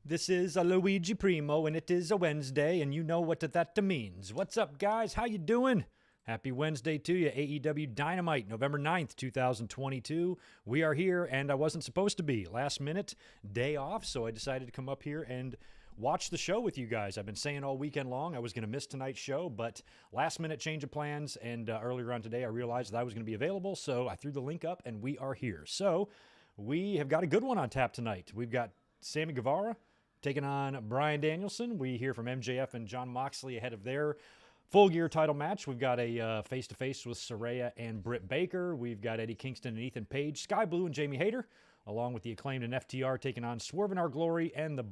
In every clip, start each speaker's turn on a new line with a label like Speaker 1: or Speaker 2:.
Speaker 1: This is a Luigi Primo, and it is a Wednesday, and you know what that means. What's up, guys? How you doing? Happy Wednesday to you. AEW Dynamite, November 9th, 2022. We are here, and I wasn't supposed to be. Last minute, day off, so I decided to come up here and watch the show with you guys. I've been saying all weekend long I was going to miss tonight's show, but last minute change of plans, and earlier on today I realized that I was going to be available, so I threw the link up, and we are here. So we have got a good one on tap tonight. We've got Sammy Guevara taking on Bryan Danielson. We hear from MJF and Jon Moxley ahead of their Full Gear title match. We've got a face-to-face with Soraya and Baker. We've got Eddie Kingston and Ethan Page, Sky Blue and Jamie Hayter, along with the Acclaimed and FTR taking on Swerve in Our Glory and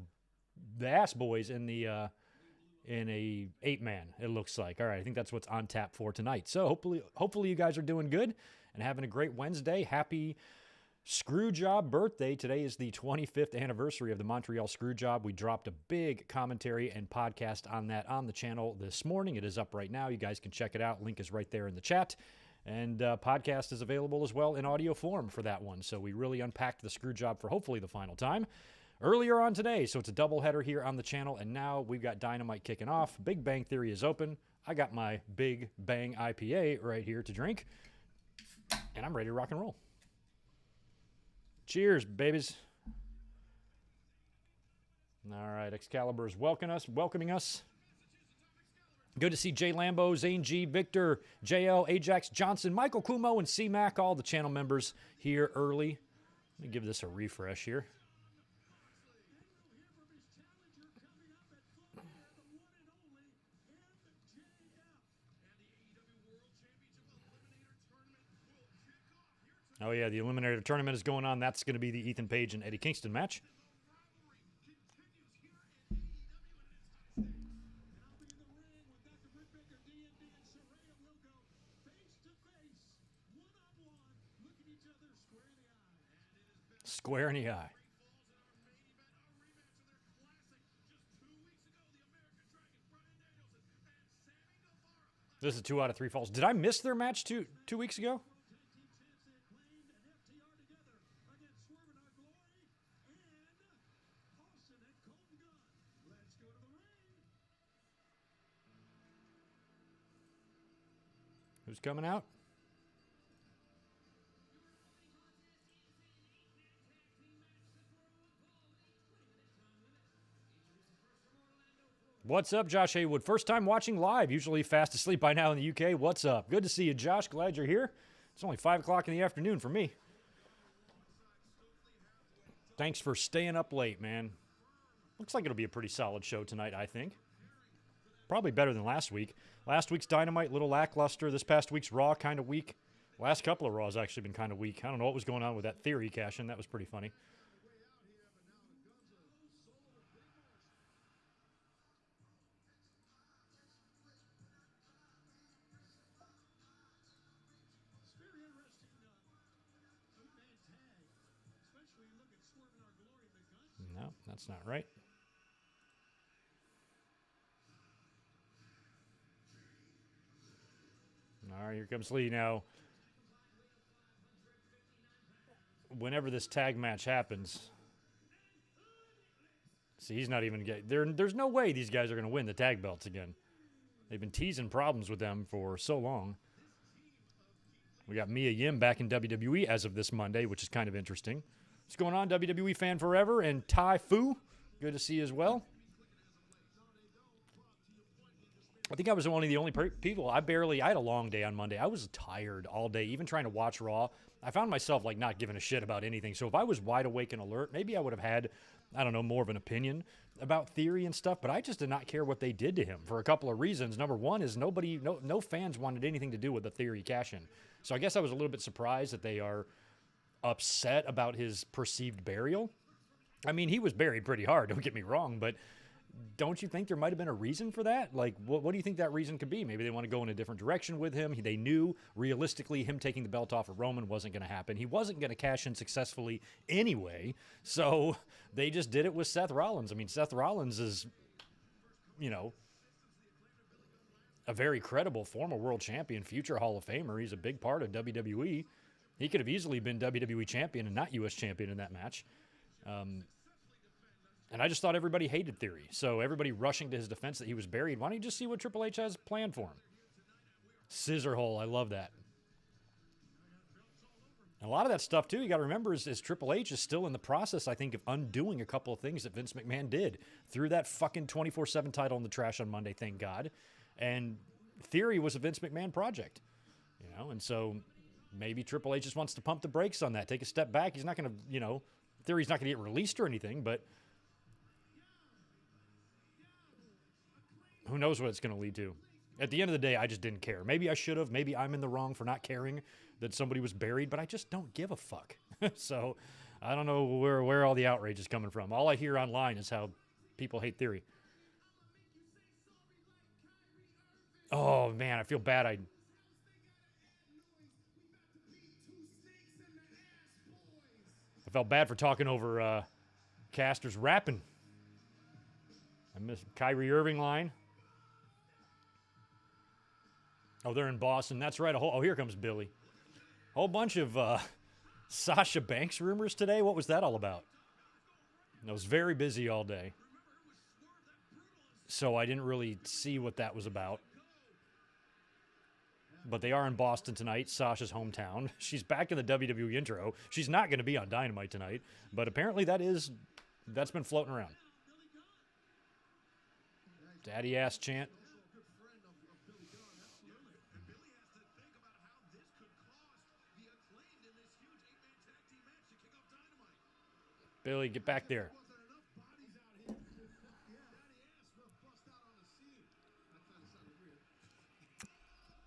Speaker 1: the Ass Boys in a 8-man, it looks like. All right, I think that's what's on tap for tonight. So hopefully you guys are doing good and having a great Wednesday. Happy Screwjob birthday. Today is the 25th anniversary of the Montreal Screwjob. We dropped a big commentary and podcast on that on the channel this morning. It is up right now. You guys can check it out. Link is right there in the chat. And podcast is available as well in audio form for that one. So we really unpacked the Screwjob for hopefully the final time earlier on today. So it's a doubleheader here on the channel. And now we've got Dynamite kicking off. Big Bang Theory is open. I got my Big Bang IPA right here to drink. And I'm ready to rock and roll. Cheers, babies. All right, Excalibur is welcoming us. Good to see Jay Lambo, Zane G, Victor, JL, Ajax, Johnson, Michael Kumo, and C-Mac, all the channel members here early. Let me give this a refresh here. Oh, yeah, the Eliminator Tournament is going on. That's going to be the Ethan Page and Eddie Kingston match. Square in the eye. This is 2 out of 3 falls. Did I miss their match 2 weeks ago? Who's coming out? What's up, Josh Haywood? First time watching live. Usually fast asleep by now in the UK. What's up? Good to see you, Josh. Glad you're here. It's only 5 o'clock in the afternoon for me. Thanks for staying up late, man. Looks like it'll be a pretty solid show tonight, I think. Probably better than last week. Last week's Dynamite, little lackluster. This past week's Raw, kind of weak. Last couple of Raws actually been kind of weak. I don't know what was going on with that Theory cash-in. That was pretty funny. No, that's not right. All right, here comes Lee now. Whenever this tag match happens, see, he's not even getting... There's no way these guys are going to win the tag belts again. They've been teasing problems with them for so long. We got Mia Yim back in WWE as of this Monday, which is kind of interesting. What's going on, WWE Fan Forever and Tai Fu? Good to see you as well. I think I was one of the only people. I had a long day on Monday. I was tired all day, even trying to watch Raw. I found myself like not giving a shit about anything. So if I was wide awake and alert, maybe I would have had, I don't know, more of an opinion about Theory and stuff. But I just did not care what they did to him for a couple of reasons. Number one is no fans wanted anything to do with the Theory cash-in. So I guess I was a little bit surprised that they are upset about his perceived burial. I mean, he was buried pretty hard, don't get me wrong, but don't you think there might have been a reason for that? Like, what do you think that reason could be? Maybe they want to go in a different direction with him. They knew, realistically, him taking the belt off of Roman wasn't going to happen. He wasn't going to cash in successfully anyway, so they just did it with Seth Rollins. I mean, Seth Rollins is, you know, a very credible former world champion, future Hall of Famer. He's a big part of WWE. He could have easily been WWE champion and not U.S. champion in that match. And I just thought everybody hated Theory. So everybody rushing to his defense that he was buried. Why don't you just see what Triple H has planned for him? Scissor hole. I love that. And a lot of that stuff, too, you got to remember is Triple H is still in the process, I think, of undoing a couple of things that Vince McMahon did. Threw that fucking 24/7 title in the trash on Monday, thank God. And Theory was a Vince McMahon project. You know, and so maybe Triple H just wants to pump the brakes on that, take a step back. He's not going to, you know, Theory's not going to get released or anything, but who knows what it's going to lead to. At the end of the day, I just didn't care. Maybe I should have. Maybe I'm in the wrong for not caring that somebody was buried, but I just don't give a fuck. So I don't know where all the outrage is coming from. All I hear online is how people hate Theory. Oh, man, I feel bad. I felt bad for talking over Caster's rapping. I missed Kyrie Irving line. Oh, they're in Boston. That's right. Here comes Billy. A whole bunch of Sasha Banks rumors today. What was that all about? I was very busy all day, so I didn't really see what that was about. But they are in Boston tonight, Sasha's hometown. She's back in the WWE intro. She's not going to be on Dynamite tonight, but apparently that's been floating around. Daddy ass chant. Billy, get back there.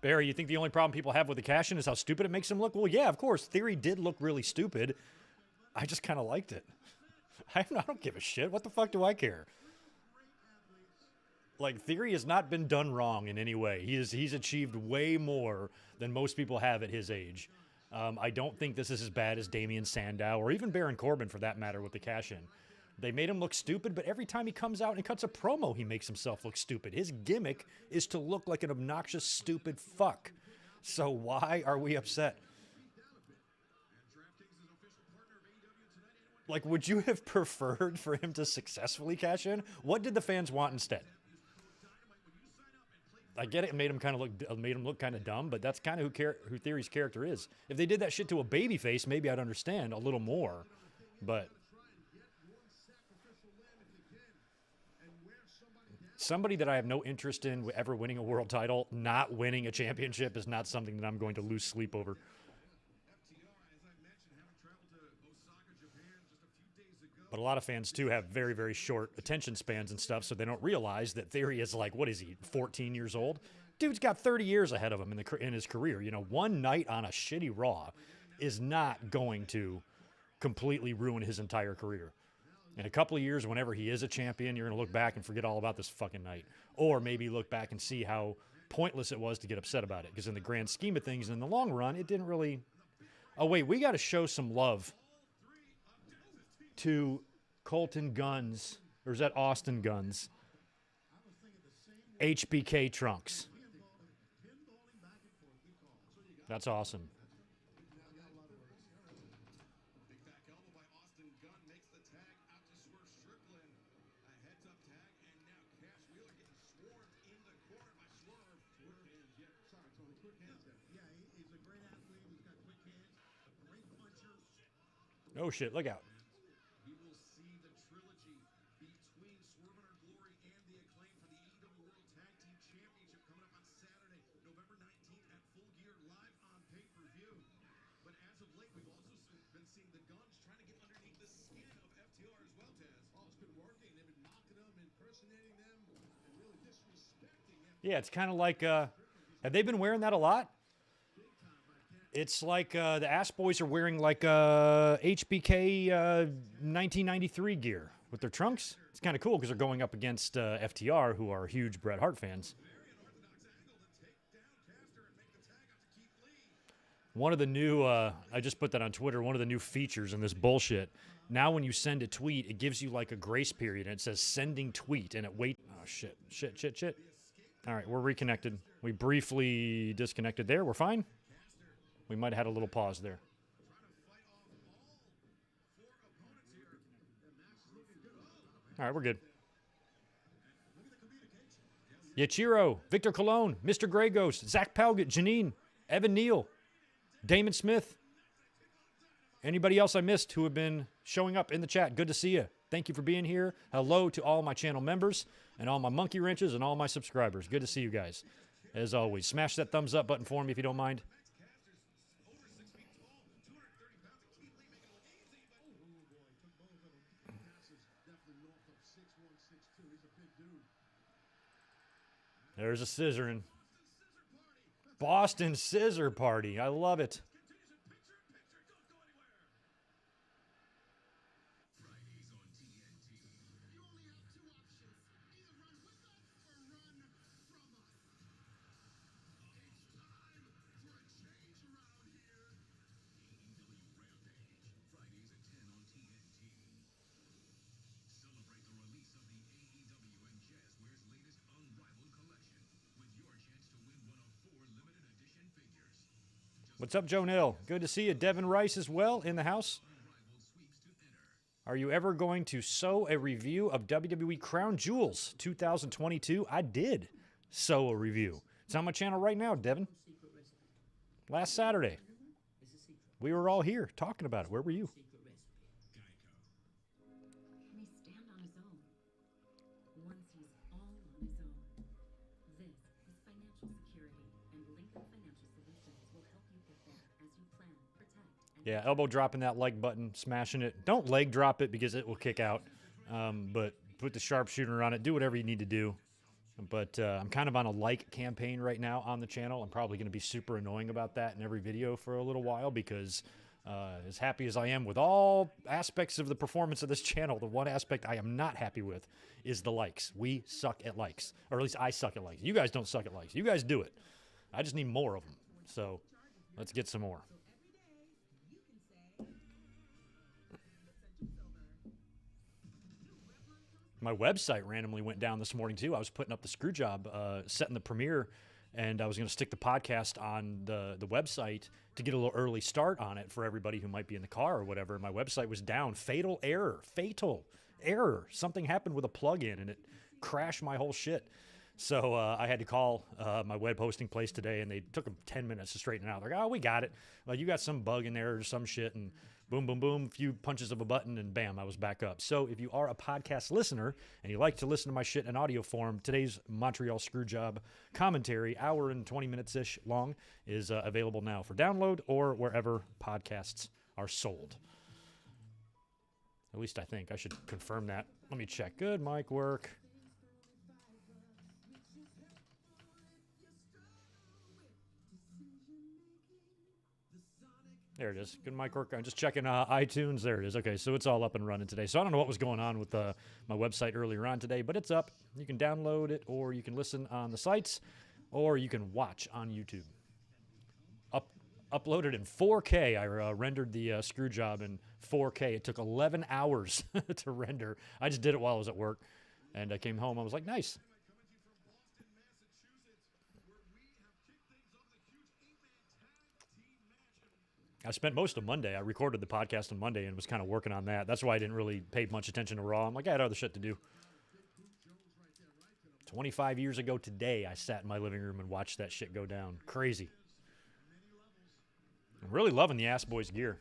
Speaker 1: Barry, you think the only problem people have with the cash-in is how stupid it makes them look? Well, yeah, of course. Theory did look really stupid. I just kind of liked it. I don't give a shit. What the fuck do I care? Like, Theory has not been done wrong in any way. He's achieved way more than most people have at his age. I don't think this is as bad as Damian Sandow or even Baron Corbin, for that matter, with the cash-in. They made him look stupid, but every time he comes out and cuts a promo, he makes himself look stupid. His gimmick is to look like an obnoxious, stupid fuck. So why are we upset? Like, would you have preferred for him to successfully cash in? What did the fans want instead? I get it. It made him look kind of dumb, but that's kind of who Theory's character is. If they did that shit to a babyface, maybe I'd understand a little more. But somebody that I have no interest in ever winning a world title, not winning a championship, is not something that I'm going to lose sleep over. But a lot of fans, too, have very, very short attention spans and stuff, so they don't realize that Theory is like, what is he, 14 years old? Dude's got 30 years ahead of him in his career. You know, one night on a shitty Raw is not going to completely ruin his entire career. In a couple of years, whenever he is a champion, you're going to look back and forget all about this fucking night. Or maybe look back and see how pointless it was to get upset about it. Because in the grand scheme of things, in the long run, it didn't really... Oh, wait, we got to show some love to Colton Guns, or is that Austin Guns? HBK Trunks. That's awesome. Oh shit, look out. Yeah, it's kind of like, have they been wearing that a lot? It's like the Ass Boys are wearing like HBK 1993 gear with their trunks. It's kind of cool because they're going up against FTR, who are huge Bret Hart fans. One of the new, I just put that on Twitter, one of the new features in this bullshit. Now when you send a tweet, it gives you like a grace period, and it says sending tweet, and it wait. Oh, shit. All right, we're reconnected. We briefly disconnected there. We're fine. We might have had a little pause there. All right, we're good. Yachiro, Victor Colon, Mr. Grey Ghost, Zach Palgett, Janine, Evan Neal, Damon Smith. Anybody else I missed who have been showing up in the chat, good to see you. Thank you for being here. Hello to all my channel members and all my monkey wrenches and all my subscribers. Good to see you guys. As always, smash that thumbs up button for me if you don't mind. There's a scissoring. Boston Scissor Party. I love it. What's up, Joe Hill? Good to see you. Devin Rice as well in the house. Are you ever going to sew a review of WWE Crown Jewels 2022? I did sew a review. It's on my channel right now, Devin. Last Saturday. We were all here talking about it. Where were you? Yeah, elbow dropping that like button, smashing it. Don't leg drop it because it will kick out. But put the sharpshooter on it. Do whatever you need to do. But I'm kind of on a like campaign right now on the channel. I'm probably going to be super annoying about that in every video for a little while because as happy as I am with all aspects of the performance of this channel, the one aspect I am not happy with is the likes. We suck at likes. Or at least I suck at likes. You guys don't suck at likes. You guys do it. I just need more of them. So let's get some more. My website randomly went down this morning, too. I was putting up the screw job, setting the premiere, and I was going to stick the podcast on the website to get a little early start on it for everybody who might be in the car or whatever. My website was down. Fatal error. Something happened with a plug-in, and it crashed my whole shit. So I had to call my web hosting place today, and they took them 10 minutes to straighten it out. They're like, oh, we got it. Like, you got some bug in there or some shit, and boom, boom, boom, a few punches of a button, and bam, I was back up. So if you are a podcast listener and you like to listen to my shit in audio form, today's Montreal Screwjob commentary, hour and 20 minutes-ish long, is available now for download or wherever podcasts are sold. At least I think. I should confirm that. Let me check. Good mic work. There it is. Good mic work. I'm just checking iTunes. There it is. Okay, so it's all up and running today. So I don't know what was going on with my website earlier on today, but it's up. You can download it, or you can listen on the sites, or you can watch on YouTube. Uploaded in 4K. I rendered the screw job in 4K. It took 11 hours to render. I just did it while I was at work, and I came home. I was like, nice. I spent most of Monday. I recorded the podcast on Monday and was kind of working on that. That's why I didn't really pay much attention to Raw. I'm like, I had other shit to do. 25 years ago today, I sat in my living room and watched that shit go down. Crazy. I'm really loving the Ass Boys gear.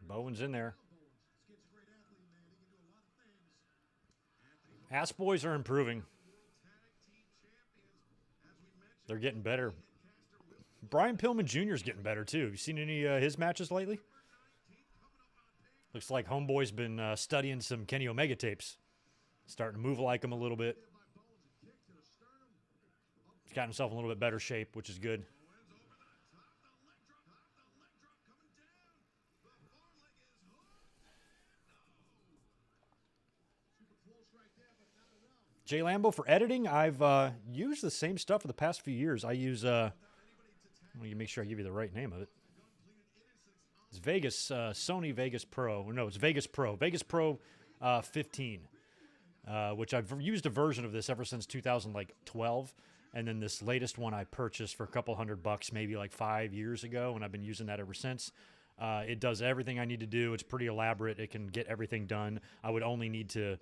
Speaker 1: Bowen's in there. Ass Boys are improving. They're getting better. Brian Pillman Jr. is getting better, too. Have you seen any of his matches lately? Looks like Homeboy's been studying some Kenny Omega tapes. Starting to move like him a little bit. He's got himself in a little bit better shape, which is good. Jay Lambo for editing. I've used the same stuff for the past few years. I use, let me make sure I give you the right name of it. It's Vegas, Sony Vegas Pro. No, it's Vegas Pro. Vegas Pro 15, which I've used a version of this ever since 2012. And then this latest one I purchased for a couple $100, maybe like 5 years ago, and I've been using that ever since. It does everything I need to do. It's pretty elaborate. It can get everything done. I would only need to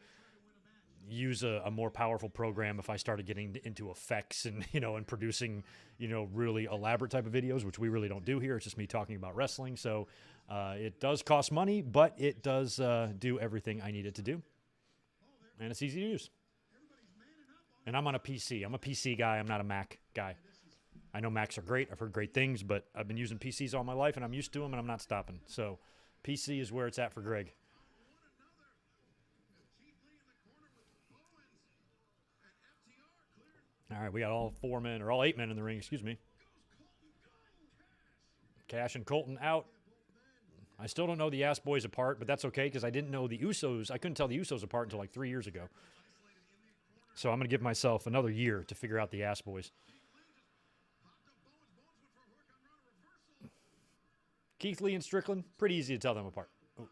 Speaker 1: use a more powerful program if I started getting into effects and, and producing, really elaborate type of videos, which we really don't do here. It's just me talking about wrestling. So it does cost money, but it does do everything I need it to do. And it's easy to use. And I'm on a PC. I'm a PC guy. I'm not a Mac guy. I know Macs are great. I've heard great things, but I've been using PCs all my life, and I'm used to them, and I'm not stopping. So PC is where it's at for Greg. All right, we got all 8 men in the ring, excuse me. Cash and Colton out. I still don't know the Ass Boys apart, but that's okay because I didn't know the Usos. I couldn't tell the Usos apart until like 3 years ago. So I'm going to give myself another year to figure out the Ass Boys. Keith Lee and Strickland, pretty easy to tell them apart. Ooh.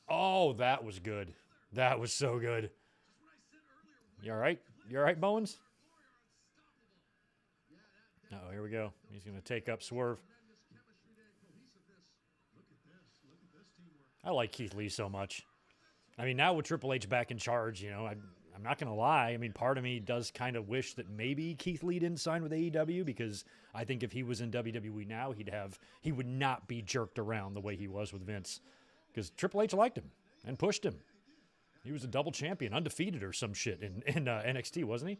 Speaker 1: Oh, that was good. That was so good. You all right? You all right, Bowens? Oh, here we go. He's going to take up Swerve. I like Keith Lee so much. I mean, now with Triple H back in charge, I'm not going to lie. I mean, part of me does kind of wish that maybe Keith Lee didn't sign with AEW because I think if he was in WWE now, he would not be jerked around the way he was with Vince because Triple H liked him and pushed him. He was a double champion, undefeated or some shit in NXT, wasn't he?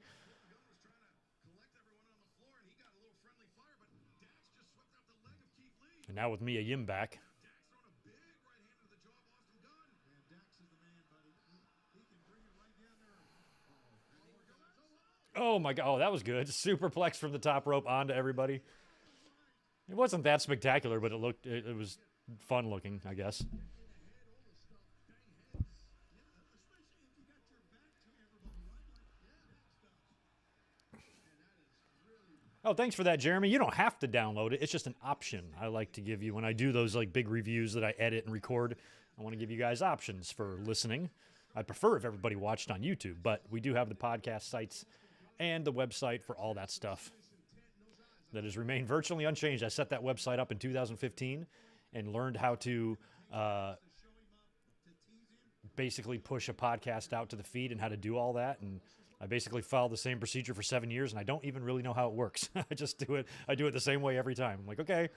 Speaker 1: And now with Mia Yim back. Oh, my God. Oh, that was good. Superplex from the top rope onto everybody. It wasn't that spectacular, but it was fun looking, I guess. Oh, thanks for that, Jeremy. You don't have to download it. It's just an option I like to give you when I do those like big reviews that I edit and record. I want to give you guys options for listening. I'd prefer if everybody watched on YouTube, but we do have the podcast sites and the website for all that stuff that has remained virtually unchanged. I set that website up in 2015 and learned how to basically push a podcast out to the feed and how to do all that. And I basically followed the same procedure for 7 years, and I don't even really know how it works. I just do it. I do it the same way every time. I'm like, okay,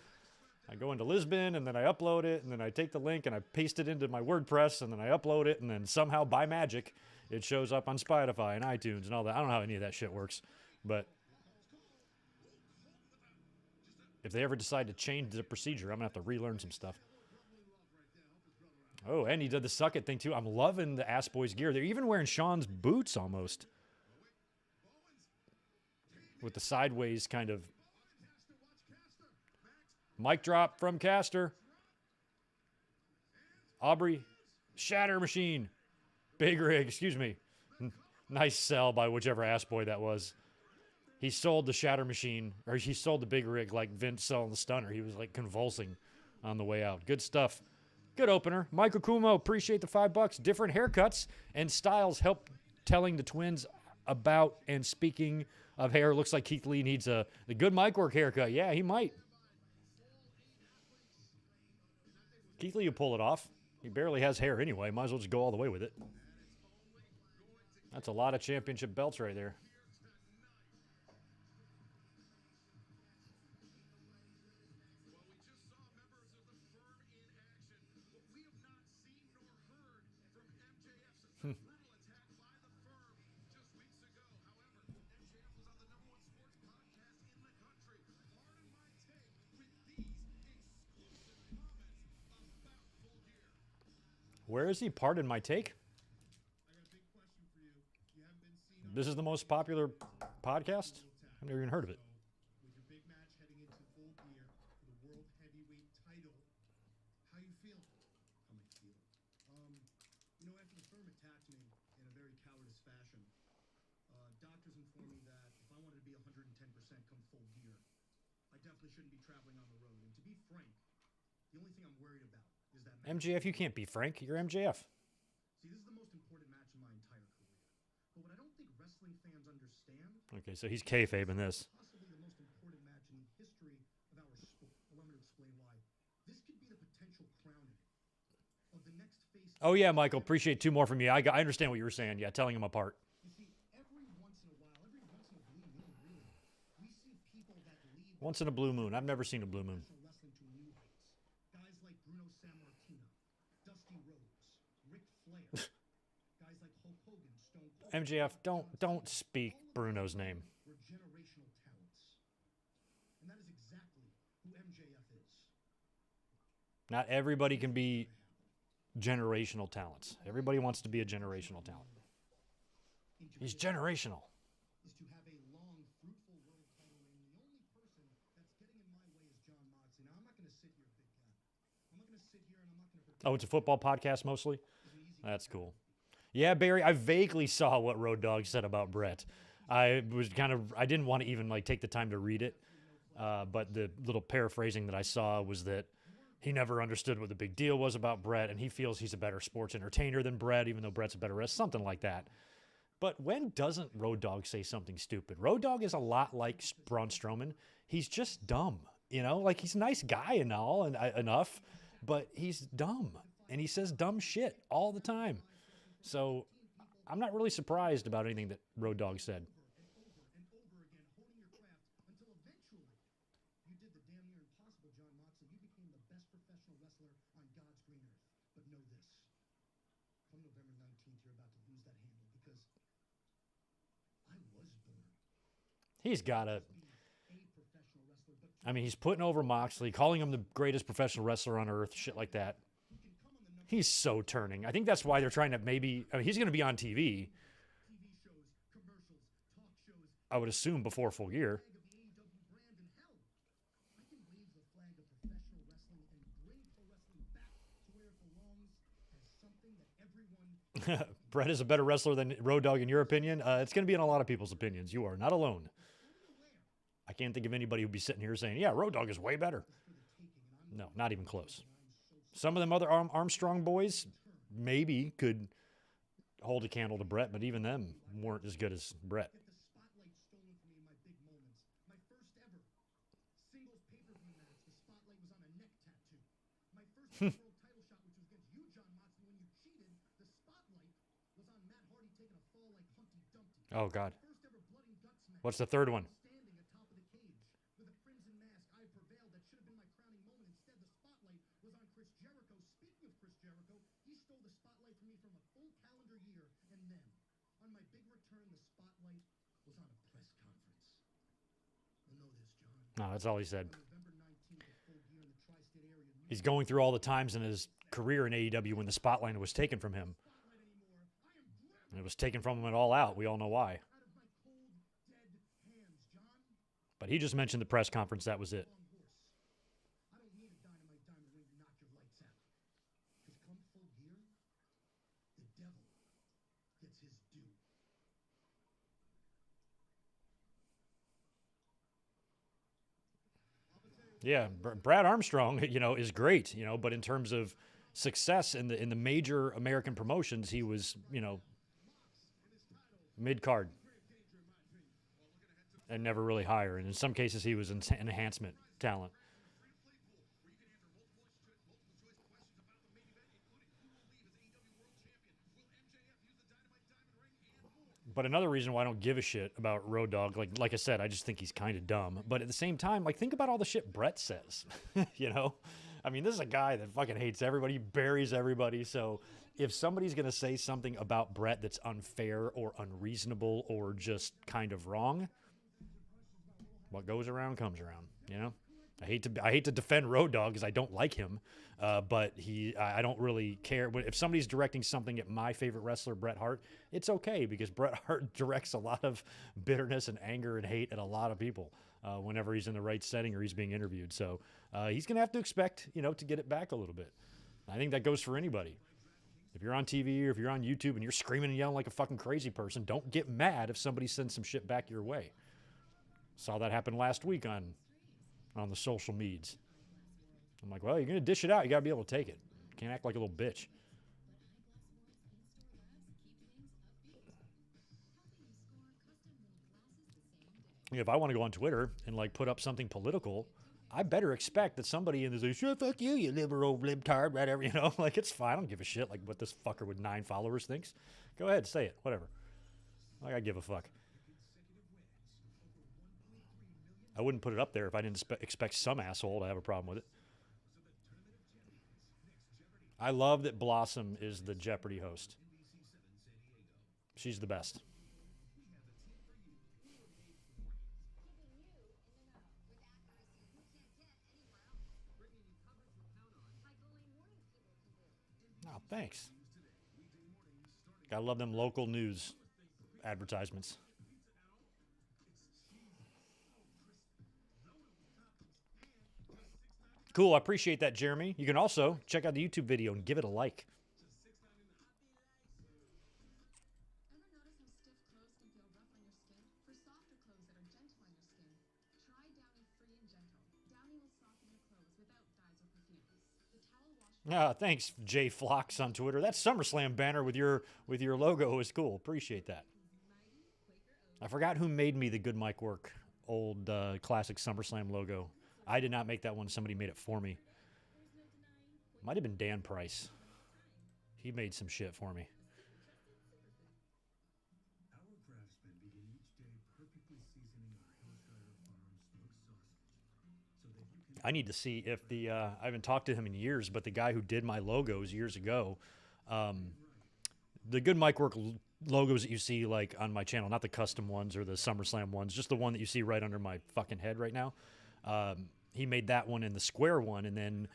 Speaker 1: I go into Lisbon, and then I upload it, and then I take the link, and I paste it into my WordPress, and then I upload it, and then somehow, by magic, it shows up on Spotify and iTunes and all that. I don't know how any of that shit works, but if they ever decide to change the procedure, I'm going to have to relearn some stuff. Oh, and he did the suck it thing, too. I'm loving the Ass Boys gear. They're even wearing Sean's boots almost. With the sideways kind of mic drop from Caster. Aubrey, Shatter Machine. Big Rig, excuse me. Nice sell by whichever ass boy that was. He sold the Shatter Machine, or he sold the Big Rig like Vince selling the Stunner. He was like convulsing on the way out. Good stuff. Good opener. Michael Kumo, appreciate the $5. Different haircuts and styles help telling the twins about and speaking of hair. Looks like Keith Lee needs the good mic work haircut. Yeah, he might. Keith Lee will pull it off. He barely has hair anyway. Might as well just go all the way with it. That's a lot of championship belts right there. Where is he? Pardon my take. This is the most popular podcast? I've never even heard of it.
Speaker 2: feel? How am I feeling? After the firm attacked me in a very cowardice fashion, doctors informed me that if I wanted to be 110% come full gear, I definitely shouldn't be traveling on the road. And to be frank, the only thing I'm worried about is that
Speaker 1: MJF, you can't be Frank. You're MJF.
Speaker 2: See, this is the most important match in my entire career. But what I don't think wrestling fans understand.
Speaker 1: Okay, so he's kayfabe in this.
Speaker 2: Possibly the most important match in the history of our sport. Allow me to explain why. This could be the potential crowning of the next face.
Speaker 1: Oh yeah, Michael. Appreciate 2 more from you. I understand what you were saying. Yeah, telling him apart.
Speaker 2: You see, every once in a while, every once in a blue moon, really, we see people that lead.
Speaker 1: Once in a blue moon. I've never seen a blue moon.
Speaker 2: Wrestling to new heights. Guys like Bruno Sammartino, Dusty Rhodes, Ric Flair. Guys like Hulk Hogan, Stone Cold.
Speaker 1: MJF, don't speak Bruno's name.
Speaker 2: Were generational talents. And that is exactly who MJF is.
Speaker 1: Not everybody can be generational talents. Everybody wants to be a generational talent. He's generational.
Speaker 2: Is to have a long, fruitful world title reign. The only person that's getting in my way is John Moxley. Now, I'm not going to sit here, big guy. I'm not going to sit here and I'm not going to.
Speaker 1: Oh, it's a football podcast mostly? That's cool. Yeah, Barry, I vaguely saw what Road Dogg said about Brett. I didn't want to even take the time to read it. But the little paraphrasing that I saw was that he never understood what the big deal was about Brett, and he feels he's a better sports entertainer than Brett, even though Brett's a better wrestler, something like that. But when doesn't Road Dogg say something stupid? Road Dogg is a lot like Braun Strowman. He's just dumb, he's a nice guy and all, and enough, but he's dumb, and he says dumb shit all the time. So I'm not really surprised about anything that Road Dogg said. He's got to. I mean, he's putting over Moxley, calling him the greatest professional wrestler on earth, shit like that. He's so turning. I think that's why they're trying to he's going to be on TV. I would assume before Full Gear. Brett is a better wrestler than Road Dogg in your opinion. It's going to be in a lot of people's opinions. You are not alone. I can't think of anybody who'd be sitting here saying, yeah, Road Dogg is way better. No, not even close. Some of them other Armstrong boys maybe could hold a candle to Brett, but even them weren't as good as Brett. Oh, God. What's the third one? No, that's all he said. He's going through all the times in his career in AEW when the spotlight was taken from him. And it was taken from him at All Out. We all know why. But he just mentioned the press conference. That was it. Yeah, Brad Armstrong, is great, but in terms of success in the major American promotions, he was, mid-card and never really higher. And in some cases, he was an enhancement talent. But another reason why I don't give a shit about Road Dogg, like I said, I just think he's kind of dumb. But at the same time, think about all the shit Brett says, I mean, this is a guy that fucking hates everybody, buries everybody. So if somebody's going to say something about Brett that's unfair or unreasonable or just kind of wrong, what goes around comes around, I hate to defend Road Dogg because I don't like him, but I don't really care. If somebody's directing something at my favorite wrestler, Bret Hart, it's okay because Bret Hart directs a lot of bitterness and anger and hate at a lot of people whenever he's in the right setting or he's being interviewed. So he's going to have to expect, to get it back a little bit. I think that goes for anybody. If you're on TV or if you're on YouTube and you're screaming and yelling like a fucking crazy person, don't get mad if somebody sends some shit back your way. Saw that happen last week on the social medias. I'm like, well, you're going to dish it out. You got to be able to take it. Can't act like a little bitch. If I want to go on Twitter and like put up something political, I better expect that somebody in this is, sure, fuck you, you liberal libtard, whatever, you know, like it's fine. I don't give a shit like what this fucker with 9 followers thinks. Go ahead, say it, whatever. Like I give a fuck. I wouldn't put it up there if I didn't expect some asshole to have a problem with it. I love that Blossom is the Jeopardy host. She's the best. Oh, thanks. Gotta love them local news advertisements. Cool, I appreciate that, Jeremy. You can also check out the YouTube video and give it a like. Thanks, Jay Flocks on Twitter. That SummerSlam banner with your logo is cool. Appreciate that. I forgot who made me the Good Mic Work old classic SummerSlam logo. I did not make that one. Somebody made it for me. Might have been Dan Price. He made some shit for me. I need to see if the I haven't talked to him in years, but the guy who did my logos years ago, the Good Mic Work logos that you see like on my channel, not the custom ones or the SummerSlam ones, just the one that you see right under my fucking head right now. He made that one and the square one, and then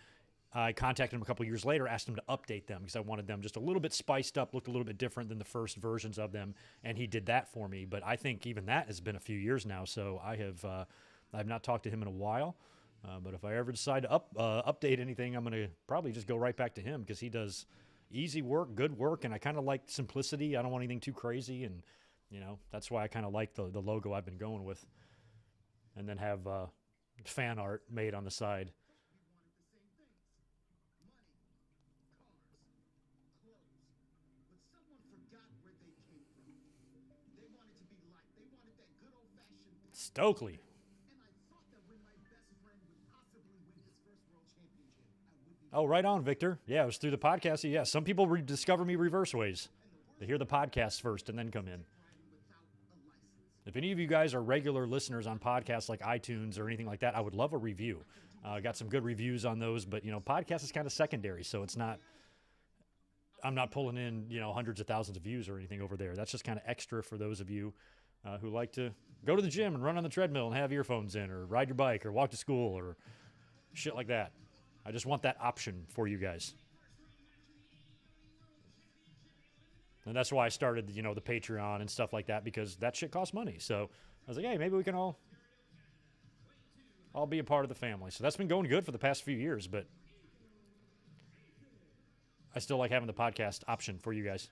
Speaker 1: I contacted him a couple years later, asked him to update them because I wanted them just a little bit spiced up, looked a little bit different than the first versions of them, and he did that for me. But I think even that has been a few years now, so I've not talked to him in a while. But if I ever decide to update anything, I'm going to probably just go right back to him because he does easy work, good work, and I kind of like simplicity. I don't want anything too crazy, and, you know, that's why I kind of like the logo I've been going with. And then have fan art made on the side. Stokely. Oh, right on, Victor. Yeah, it was through the podcast. Yeah, some people discover me reverse ways. They hear the podcast first and then come in. If any of you guys are regular listeners on podcasts like iTunes or anything like that, I would love a review. Got some good reviews on those, but, you know, podcast is kind of secondary, so it's not, I'm not pulling in, you know, hundreds of thousands of views or anything over there. That's just kind of extra for those of you who like to go to the gym and run on the treadmill and have earphones in, or ride your bike or walk to school or shit like that. I just want that option for you guys. And that's why I started, you know, the Patreon and stuff like that, because that shit costs money. So I was like, hey, maybe we can all be a part of the family. So that's been going good for the past few years, but I still like having the podcast option for you guys.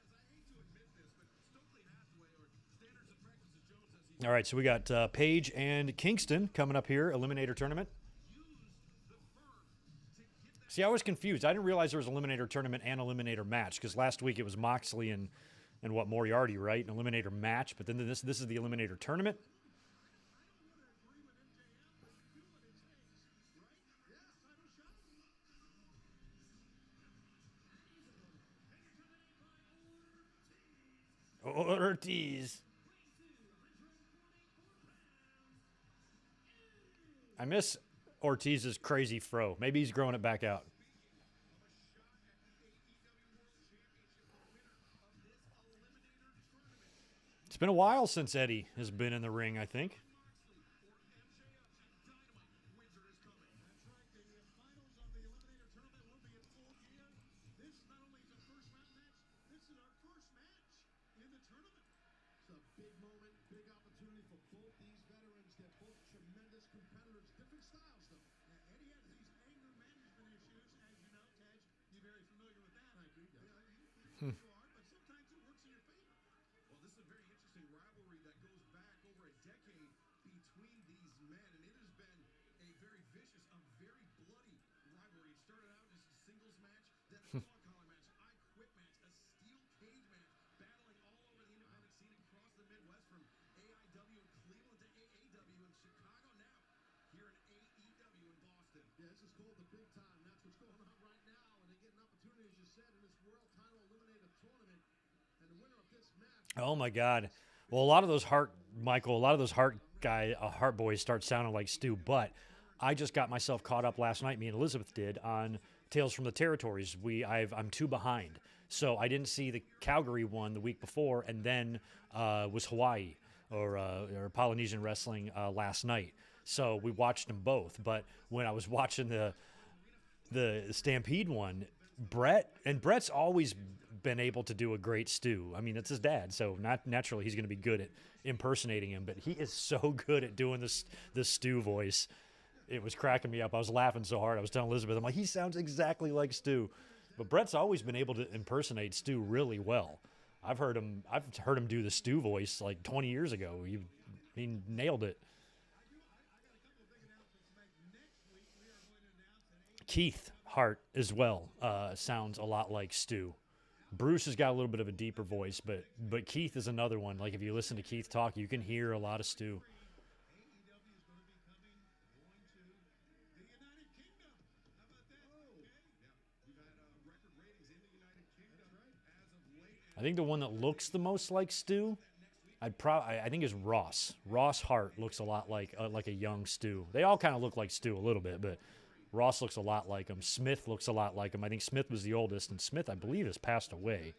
Speaker 1: All right, so we got Paige and Kingston coming up here, Eliminator Tournament. See, I was confused. I didn't realize there was an Eliminator Tournament and Eliminator match, because last week it was Moxley and what, Moriarty, right? An Eliminator match, but then this is the Eliminator Tournament. Ortiz. I miss Ortiz's crazy fro. Maybe he's growing it back out. It's been a while since Eddie has been in the ring, I think.
Speaker 2: but sometimes it works in your favor. Well, this is a very interesting rivalry that goes back over a decade between these men, and it has been a very vicious, a very bloody rivalry. It started out as a singles match, then a dog collar match, an I Quit match, a steel cage match, battling all over the independent scene across the Midwest, from AIW in Cleveland to AAW in Chicago, now here in AEW in Boston. Yeah, this is called the big time. That's what's going on right now, and they get an opportunity, as you said, in this world title eliminator tournament. And the winner of this match.
Speaker 1: Oh my God. Well, a lot of those Heart boys start sounding like Stu, but I just got myself caught up last night. Me and Elizabeth did on Tales from the Territories. I'm 2 behind, so I didn't see the Calgary one the week before, and then was Hawaii or Polynesian wrestling last night. So we watched them both. But when I was watching the Stampede one, Brett's always been able to do a great Stu. I mean, it's his dad, so not naturally he's going to be good at impersonating him, but he is so good at doing this Stu voice. It was cracking me up. I was laughing so hard. I was telling Elizabeth, I'm like, he sounds exactly like Stu. But Brett's always been able to impersonate Stu really well. I've heard him do the Stu voice like 20 years ago. He nailed it. Keith Hart as well sounds a lot like Stu. Bruce has got a little bit of a deeper voice, but Keith is another one. Like, if you listen to Keith talk, you can hear a lot of Stu. I think the one that looks the most like Stu, I think is Ross. Ross Hart looks a lot like a young Stu. They all kind of look like Stu a little bit, but Ross looks a lot like him. Smith looks a lot like him. I think Smith was the oldest, and Smith, I believe, has passed away.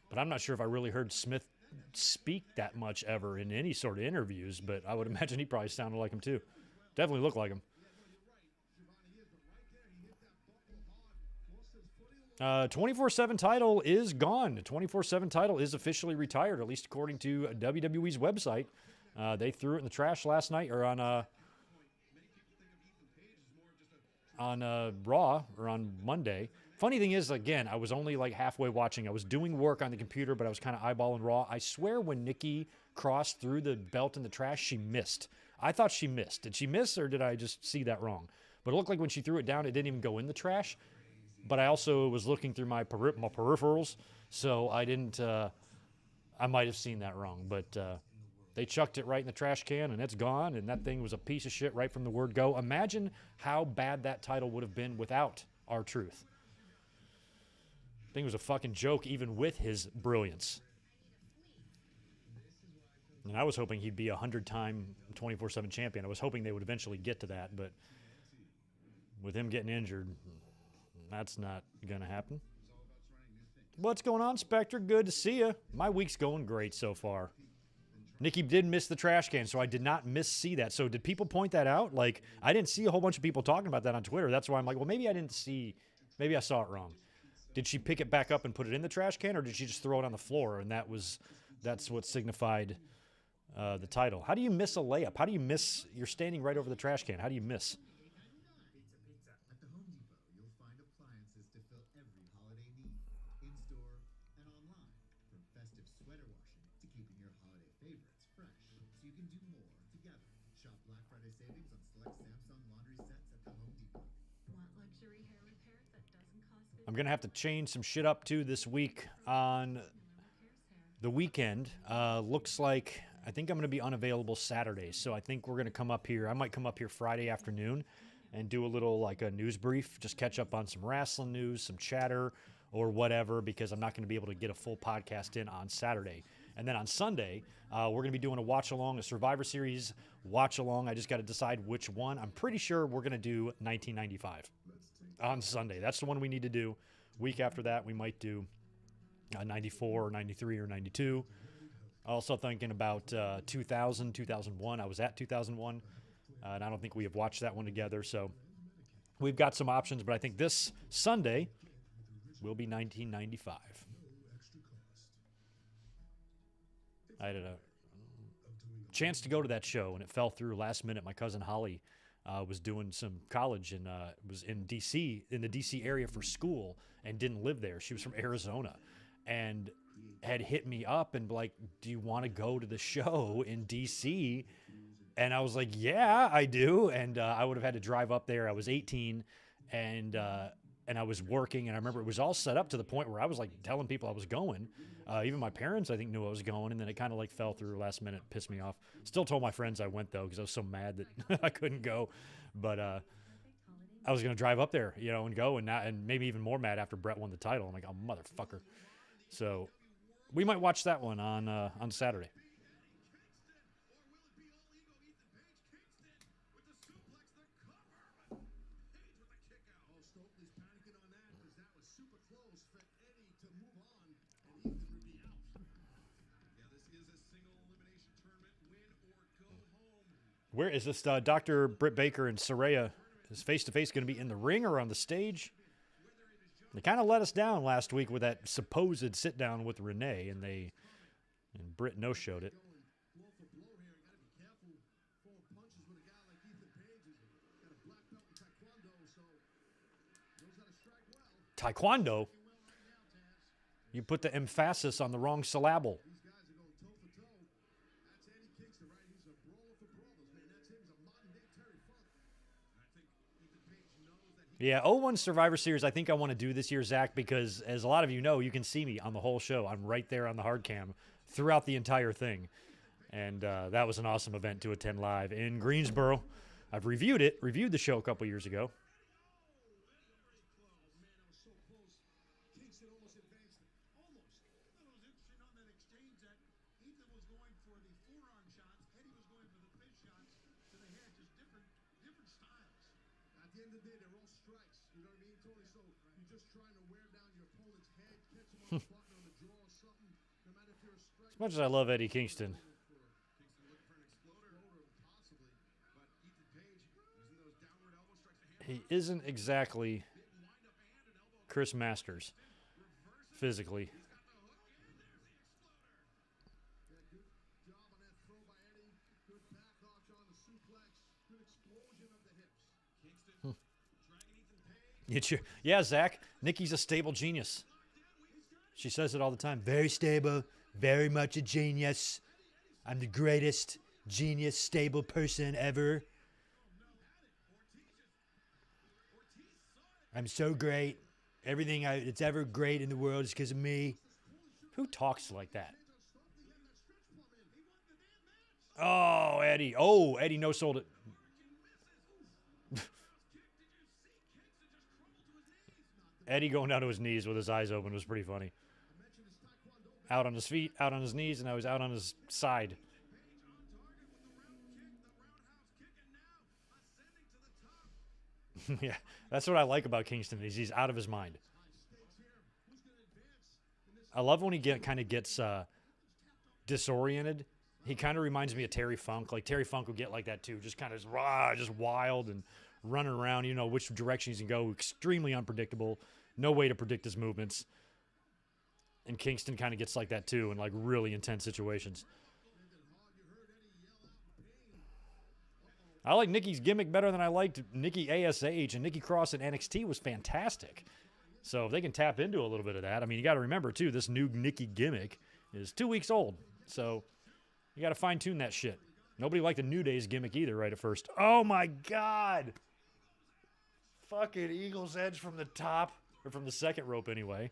Speaker 1: But I'm not sure if I really heard Smith speak that much ever in any sort of interviews, but I would imagine he probably sounded like him too. Definitely looked like him. 24/7 title is gone. The 24/7 title is officially retired, at least according to WWE's website. They threw it in the trash last night, or on Raw, or on Monday. Funny thing is, again, I was only like halfway watching. I was doing work on the computer, but I was kind of eyeballing Raw. I swear when Nikki crossed through the belt in the trash, she missed. I thought she missed. Did she miss, or did I just see that wrong? But it looked like when she threw it down, it didn't even go in the trash. But I also was looking through my peripherals, so I didn't. I might have seen that wrong, but they chucked it right in the trash can, and it's gone. And that thing was a piece of shit right from the word go. Imagine how bad that title would have been without R-Truth. The thing was a fucking joke, even with his brilliance. And I was hoping he'd be a 100-time 24/7 champion. I was hoping they would eventually get to that, but with him getting injured, that's not going to happen. What's going on, Spectre? Good to see you. My week's going great so far. Nikki did miss the trash can, so I did not see that. So did people point that out? Like, I didn't see a whole bunch of people talking about that on Twitter. That's why I'm like, well, maybe I saw it wrong. Did she pick it back up and put it in the trash can, or did she just throw it on the floor? And that's what signified the title. How do you miss a layup? How do you miss? You're standing right over the trash can. How do you miss?
Speaker 3: At the Home Depot, you'll find appliances to fill every holiday need, in-store and online. From festive sweater washing to keeping your holiday favorites fresh, so you can do more together. Shop Black Friday savings on select Samsung laundry sets at the Home Depot.
Speaker 4: Want luxury hair repair that doesn't cost
Speaker 1: I'm going to have to change some shit up, too, this week on the weekend. Looks like I think I'm going to be unavailable Saturdays, so I think we're going to come up here. I might come up here Friday afternoon and do a little, like, a news brief, just catch up on some wrestling news, some chatter, or whatever, because I'm not going to be able to get a full podcast in on Saturday. And then on Sunday, we're going to be doing a watch-along, a Survivor Series watch-along. I just got to decide which one. I'm pretty sure we're going to do 1995 on Sunday. That's the one we need to do. Week after that, we might do 94 or 93 or 92. Also thinking about 2000, 2001. I was at 2001, and I don't think we have watched that one together. So we've got some options, but I think this Sunday will be 1995. I had a chance to go to that show, and it fell through last minute. My cousin Holly was doing some college and was in D.C., in the D.C. area for school and didn't live there. She was from Arizona and had hit me up and like, do you want to go to the show in D.C.? And I was like, yeah, I do. And I would have had to drive up there. I was 18 and I was working. And I remember it was all set up to the point where I was like telling people I was going. Even my parents, I think, knew I was going. And then it kind of like fell through last minute, pissed me off. Still told my friends I went, though, because I was so mad that I couldn't go. But I was going to drive up there, you know, and go. And maybe even more mad after Brett won the title. I'm like, oh, motherfucker. So we might watch that one on Saturday. Where is this Dr. Britt Baker and Soraya? Is face-to-face going to be in the ring or on the stage? They kind of let us down last week with that supposed sit-down with Renee, and Britt no-showed it. Taekwondo? You put the emphasis on the wrong syllable. Yeah, 0-1 Survivor Series I think I want to do this year, Zach, because as a lot of you know, you can see me on the whole show. I'm right there on the hard cam throughout the entire thing. And that was an awesome event to attend live in Greensboro. I've reviewed the show a couple years ago.
Speaker 2: Kingston almost advanced. Almost. That was interesting on that exchange that Ethan was going for the forearm shots. Eddie was going for the fist shots to the head. Just different styles. At the end of the day, they're all strikes. You know what I mean, Tony? So you're just trying to wear down your opponent's head, catch him on the button on the jaw or something. No matter if you're a strike.
Speaker 1: As much as I love Eddie Kingston. He isn't exactly Chris Masters physically. Yeah, Zach. Nikki's a stable genius. She says it all the time. Very stable, very much a genius. I'm the greatest genius, stable person ever. I'm so great. Everything that's ever great in the world is because of me. Who talks like that? Oh, Eddie. Oh, Eddie no-sold it. Eddie going down to his knees with his eyes open was pretty funny. Out on his feet, out on his knees, and now he's out on his side. Yeah, that's what I like about Kingston. Is he's out of his mind. I love when he kind of gets disoriented. He kind of reminds me of Terry Funk. Like Terry Funk would get like that too, just kind of just wild and running around. You know which direction he's gonna go. Extremely unpredictable. No way to predict his movements. And Kingston kind of gets like that too in like really intense situations. I like Nikki's gimmick better than I liked Nikki ASH, and Nikki Cross in NXT was fantastic. So if they can tap into a little bit of that, I mean, you got to remember, too, this new Nikki gimmick is 2 weeks old. So you got to fine-tune that shit. Nobody liked the New Day's gimmick either right at first. Oh, my God. Fucking Eagle's Edge from the top, or from the second rope anyway.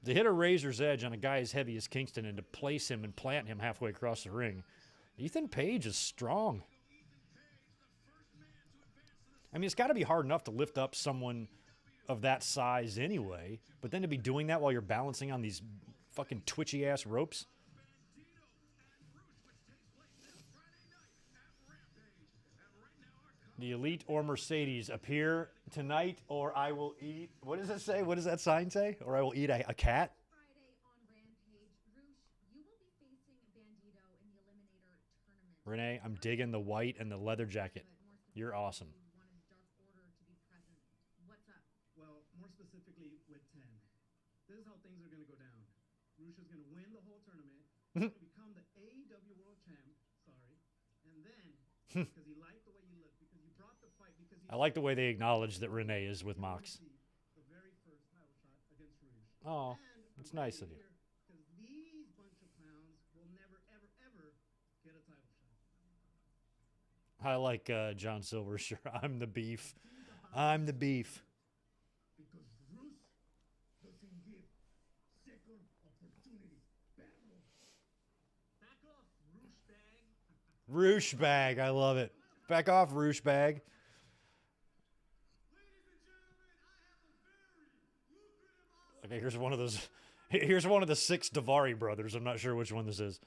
Speaker 1: To hit a razor's edge on a guy as heavy as Kingston and to place him and plant him halfway across the ring, Ethan Page is strong. I mean, it's got to be hard enough to lift up someone of that size anyway, but then to be doing that while you're balancing on these fucking twitchy-ass ropes. The Elite or Mercedes appear tonight, or I will eat. What does it say? What does that sign say? Or I will eat a cat? Renee, I'm digging the white and the leather jacket. You're awesome.
Speaker 2: Well, more specifically with 10. This is how things are going to go down. Rush is going to win the whole tournament. He's going to become the AEW World Champ. Sorry. And then, because he liked the way you
Speaker 1: I like the way they acknowledge that Renee is with Mox.
Speaker 2: The very first title shot against Rouge.
Speaker 1: Oh,
Speaker 2: And
Speaker 1: that's
Speaker 2: I'm
Speaker 1: nice
Speaker 2: glad
Speaker 1: of you.
Speaker 2: you're here, 'cause these bunch of clowns will never, ever, ever get a title shot.
Speaker 1: I like John Silver. Sure, I'm the beef. I'm the beef.
Speaker 2: Because Bruce doesn't give second opportunities. Back off, Rouge bag.
Speaker 1: Roosh bag. I love it. Back off, Roosh bag.
Speaker 2: Ladies and gentlemen, I have a very lucrative offer.
Speaker 1: Okay, here's one of those. Here's one of the 6 Davari brothers. I'm not sure which one this is.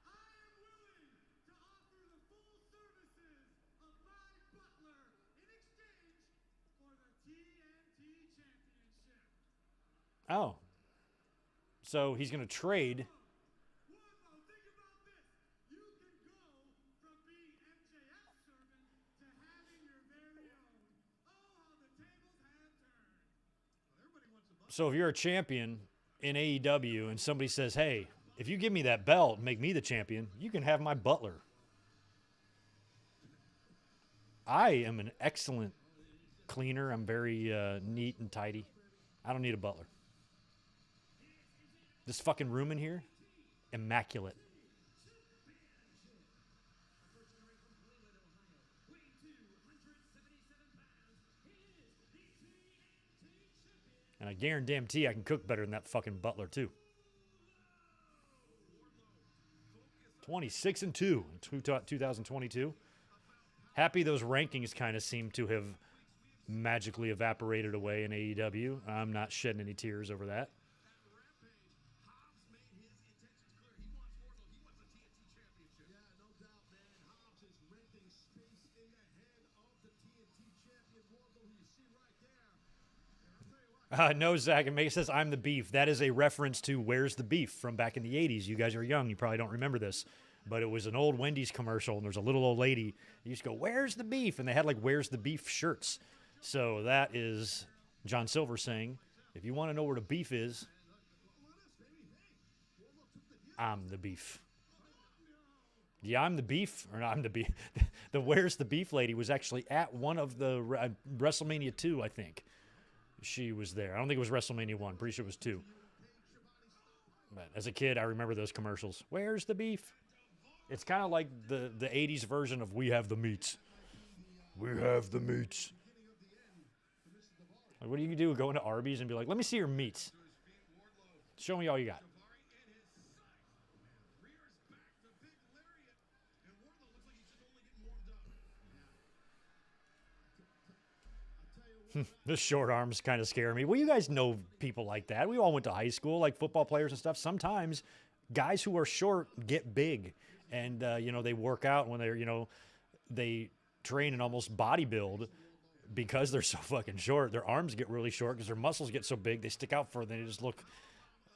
Speaker 2: I am willing to offer the full services of my butler in exchange for the TNT Championship.
Speaker 1: Oh. So he's going to trade.
Speaker 2: Wardlow, think about this. You can go from being MJF's servant to having your very own. Oh, how the tables have turned. Well, everybody wants a butler.
Speaker 1: So if you're a champion in AEW and somebody says, hey, if you give me that belt and make me the champion, you can have my butler. I am an excellent cleaner. I'm very neat and tidy. I don't need a butler. This fucking room in here, immaculate. And I guarantee I can cook better than that fucking butler too. 26-2 in 2022. Happy those rankings kind of seem to have magically evaporated away in AEW. I'm not shedding any tears over that. No, Zach, and May says, I'm the beef. That is a reference to Where's the Beef from back in the 80s. You guys are young. You probably don't remember this. But it was an old Wendy's commercial, and there's a little old lady. They used to go, where's the beef? And they had, like, Where's the Beef shirts. So that is John Silver saying, if you want to know where the beef is, I'm the beef. Yeah, I'm the beef, or not, I'm the beef. The Where's the Beef lady was actually at one of the WrestleMania 2, I think. She was there. I don't think it was WrestleMania 1. Pretty sure it was 2. But as a kid, I remember those commercials. Where's the beef? It's kind of like the 80s version of We Have the Meats. We have the meats. Like, what do you do? Go into Arby's and be like, let me see your meats. Show me all you got. The short arms kind of scare me. Well, you guys know people like that. We all went to high school, like football players and stuff. Sometimes guys who are short get big, and they work out when they're they train and almost bodybuild because they're so fucking short. Their arms get really short because their muscles get so big they stick out further. They just look.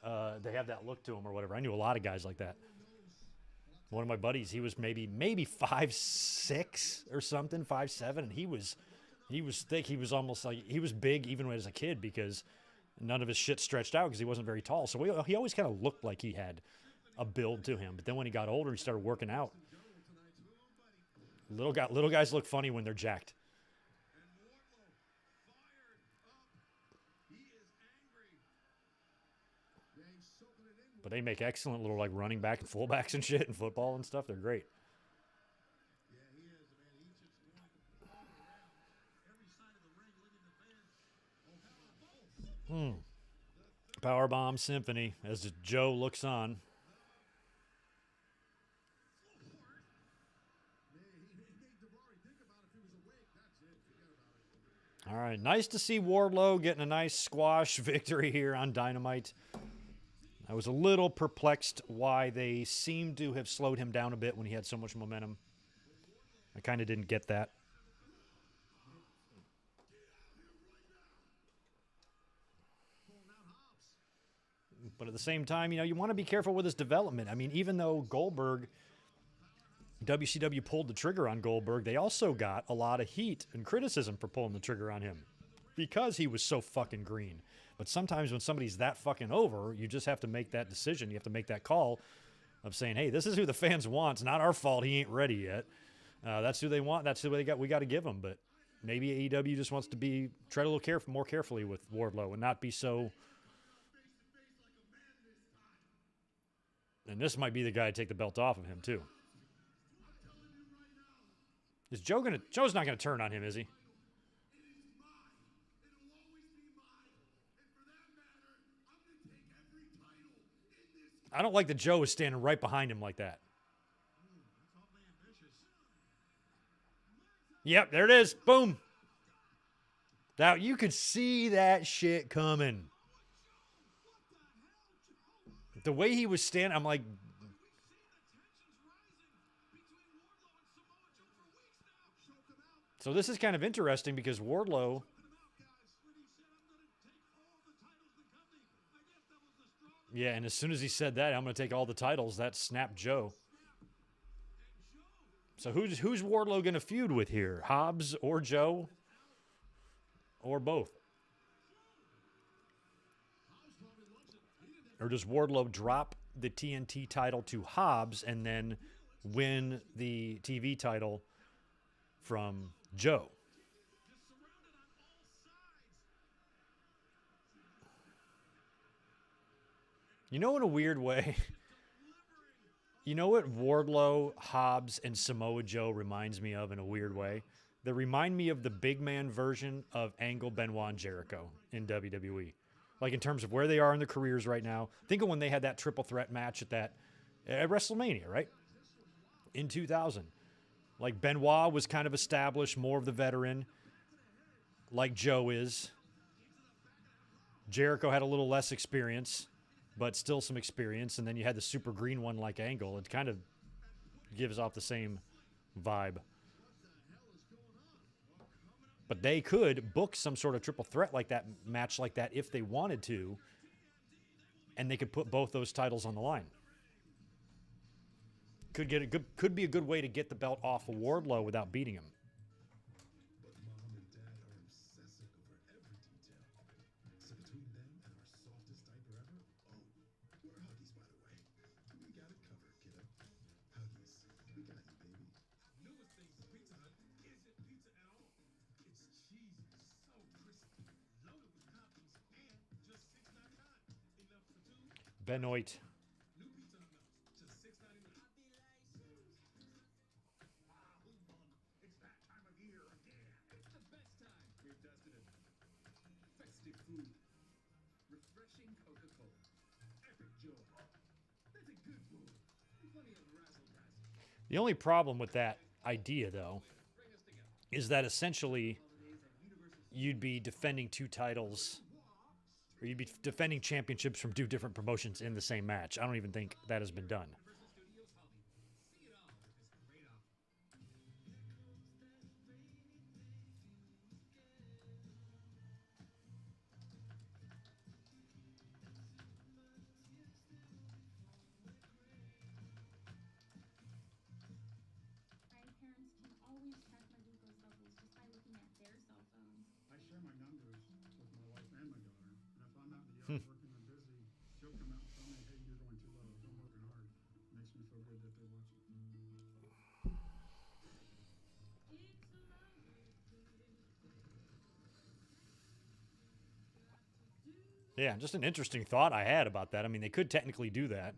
Speaker 1: They have that look to them or whatever. I knew a lot of guys like that. One of my buddies, he was maybe 5'6" or something, 5'7", and he was thick. He was almost like, he was big even as a kid because none of his shit stretched out because he wasn't very tall. So he always kind of looked like he had a build to him. But then when he got older, he started working out. Little guys look funny when they're jacked. But they make excellent little like running back and fullbacks and shit in football and stuff. They're great. Powerbomb Symphony as Joe looks on. All right, nice to see Wardlow getting a nice squash victory here on Dynamite. I was a little perplexed why they seemed to have slowed him down a bit when he had so much momentum. I kind of didn't get that. But at the same time, you want to be careful with his development. I mean, even though WCW pulled the trigger on Goldberg, they also got a lot of heat and criticism for pulling the trigger on him because he was so fucking green. But sometimes when somebody's that fucking over, you just have to make that decision. You have to make that call of saying, hey, this is who the fans want. It's not our fault he ain't ready yet. That's who they want. That's who they got. We got to give him. But maybe AEW just wants to tread a little more carefully with Wardlow and not be so. And this might be the guy to take the belt off of him too. Is Joe gonna? Joe's not gonna turn on him, is he? I don't like that Joe is standing right behind him like that. Yep, there it is. Boom. Now you could see that shit coming. The way he was standing, I'm like. So this is kind of interesting because Wardlow. Yeah, and as soon as he said that, I'm going to take all the titles, that snapped Joe. So who's Wardlow going to feud with here? Hobbs or Joe? Or both? Or does Wardlow drop the TNT title to Hobbs and then win the TV title from Joe? You know, in a weird way, you know what Wardlow, Hobbs, and Samoa Joe reminds me of in a weird way? They remind me of the big man version of Angle, Benoit, and Jericho in WWE. Like in terms of where they are in their careers right now. Think of when they had that triple threat match at WrestleMania, right? In 2000. Like Benoit was kind of established, more of the veteran, like Joe is. Jericho had a little less experience, but still some experience. And then you had the super green one like Angle. It kind of gives off the same vibe. But they could book some sort of triple threat like that, match like that if they wanted to. And they could put both those titles on the line. Could be a good way to get the belt off of Wardlow without beating him.
Speaker 5: But Mom and Dad are obsessing over every detail. So between them and our softest diaper ever, oh, we're Huggies, by the way. We got it covered, kiddo. Huggies, we got you, baby.
Speaker 6: Newest thing from Pizza Hut isn't pizza at all. It's cheesy, so crispy, loaded with toppings, and just $6.99. Enough for two.
Speaker 1: Benoit.
Speaker 6: New Pizza Hut members, just $6.99. It's that time of year again. It's the best time. We've tested it. Festive food. Refreshing Coca-Cola. Epic joy. That's a good food. Plenty of razzle-dazzle.
Speaker 1: The only problem with that idea, though, is that essentially you'd be defending two titles, or you'd be defending championships from two different promotions in the same match. I don't even think that has been done.
Speaker 6: See it all with this great offer.
Speaker 4: My parents can always track my glucose levels just by looking at their cell phones.
Speaker 2: I share my numbers with my wife and my daughter, and if I'm out in the yard working or busy, she'll come out and tell me, hey, you're going too low. I'm working hard. Makes me feel good that they're watching.
Speaker 1: Yeah, just an interesting thought I had about that. I mean, they could technically do that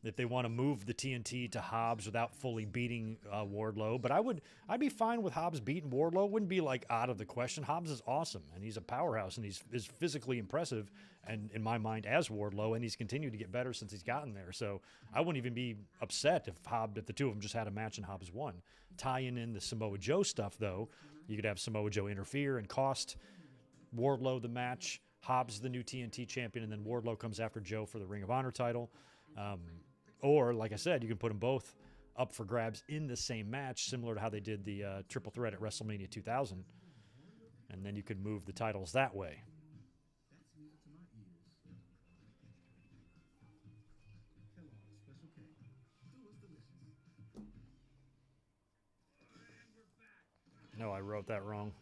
Speaker 1: if they want to move the TNT to Hobbs without fully beating Wardlow. But I'd be fine with Hobbs beating Wardlow. It wouldn't be like out of the question. Hobbs is awesome, and he's a powerhouse, and is physically impressive, and in my mind as Wardlow, and he's continued to get better since he's gotten there. So I wouldn't even be upset if the two of them just had a match and Hobbs won. Tying in the Samoa Joe stuff, though, you could have Samoa Joe interfere and cost Wardlow the match. Hobbs the new TNT champion, and then Wardlow comes after Joe for the Ring of Honor title. Or, like I said, you can put them both up for grabs in the same match, similar to how they did the triple threat at WrestleMania 2000. And then you could move the titles that way.
Speaker 3: That's music to my ears. Kellogg's Special K. Still is delicious.
Speaker 1: No, I wrote that wrong.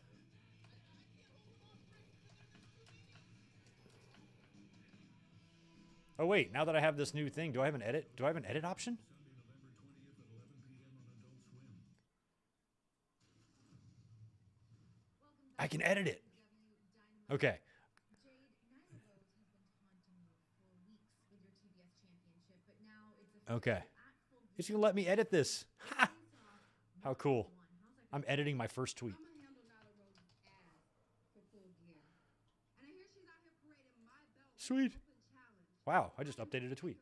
Speaker 1: Oh, wait, now that I have this new thing, do I have an edit? Do I have an edit option?
Speaker 5: Sunday, November 20th at 11 p.m. on Adult Swim.
Speaker 1: I can edit it. Okay.
Speaker 7: Jade, Nyla Rose has been taunting you for weeks with your TBS championship, but now it's
Speaker 1: Okay.
Speaker 7: at full
Speaker 1: He's going to let me edit this. Ha!
Speaker 7: face off.
Speaker 1: How cool.
Speaker 7: How's that
Speaker 1: I'm editing my first tweet.
Speaker 4: I'ma handle Nyla Rose's ass for Full Gear. And I hear she's out here parading my belt. with
Speaker 1: Sweet.
Speaker 4: an open challenge.
Speaker 1: Wow, I just updated a tweet.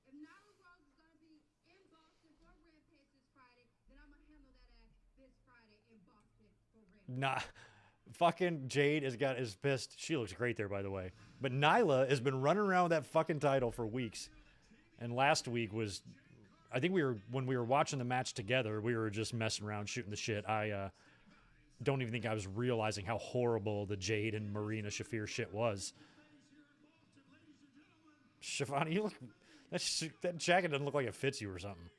Speaker 4: If Nyla Rose is gonna be in Boston for Rampage this Friday, then I'ma handle that ass this Friday in Boston for Rampage.
Speaker 1: Nah. Fucking Jade is pissed. She looks great there, by the way. But Nyla has been running around with that fucking title for weeks. And last week was, I think when we were watching the match together, we were just messing around, shooting the shit. I don't even think I was realizing how horrible the Jade and Marina Shafir shit was. Shivani, you look, that jacket doesn't look like it fits you or something.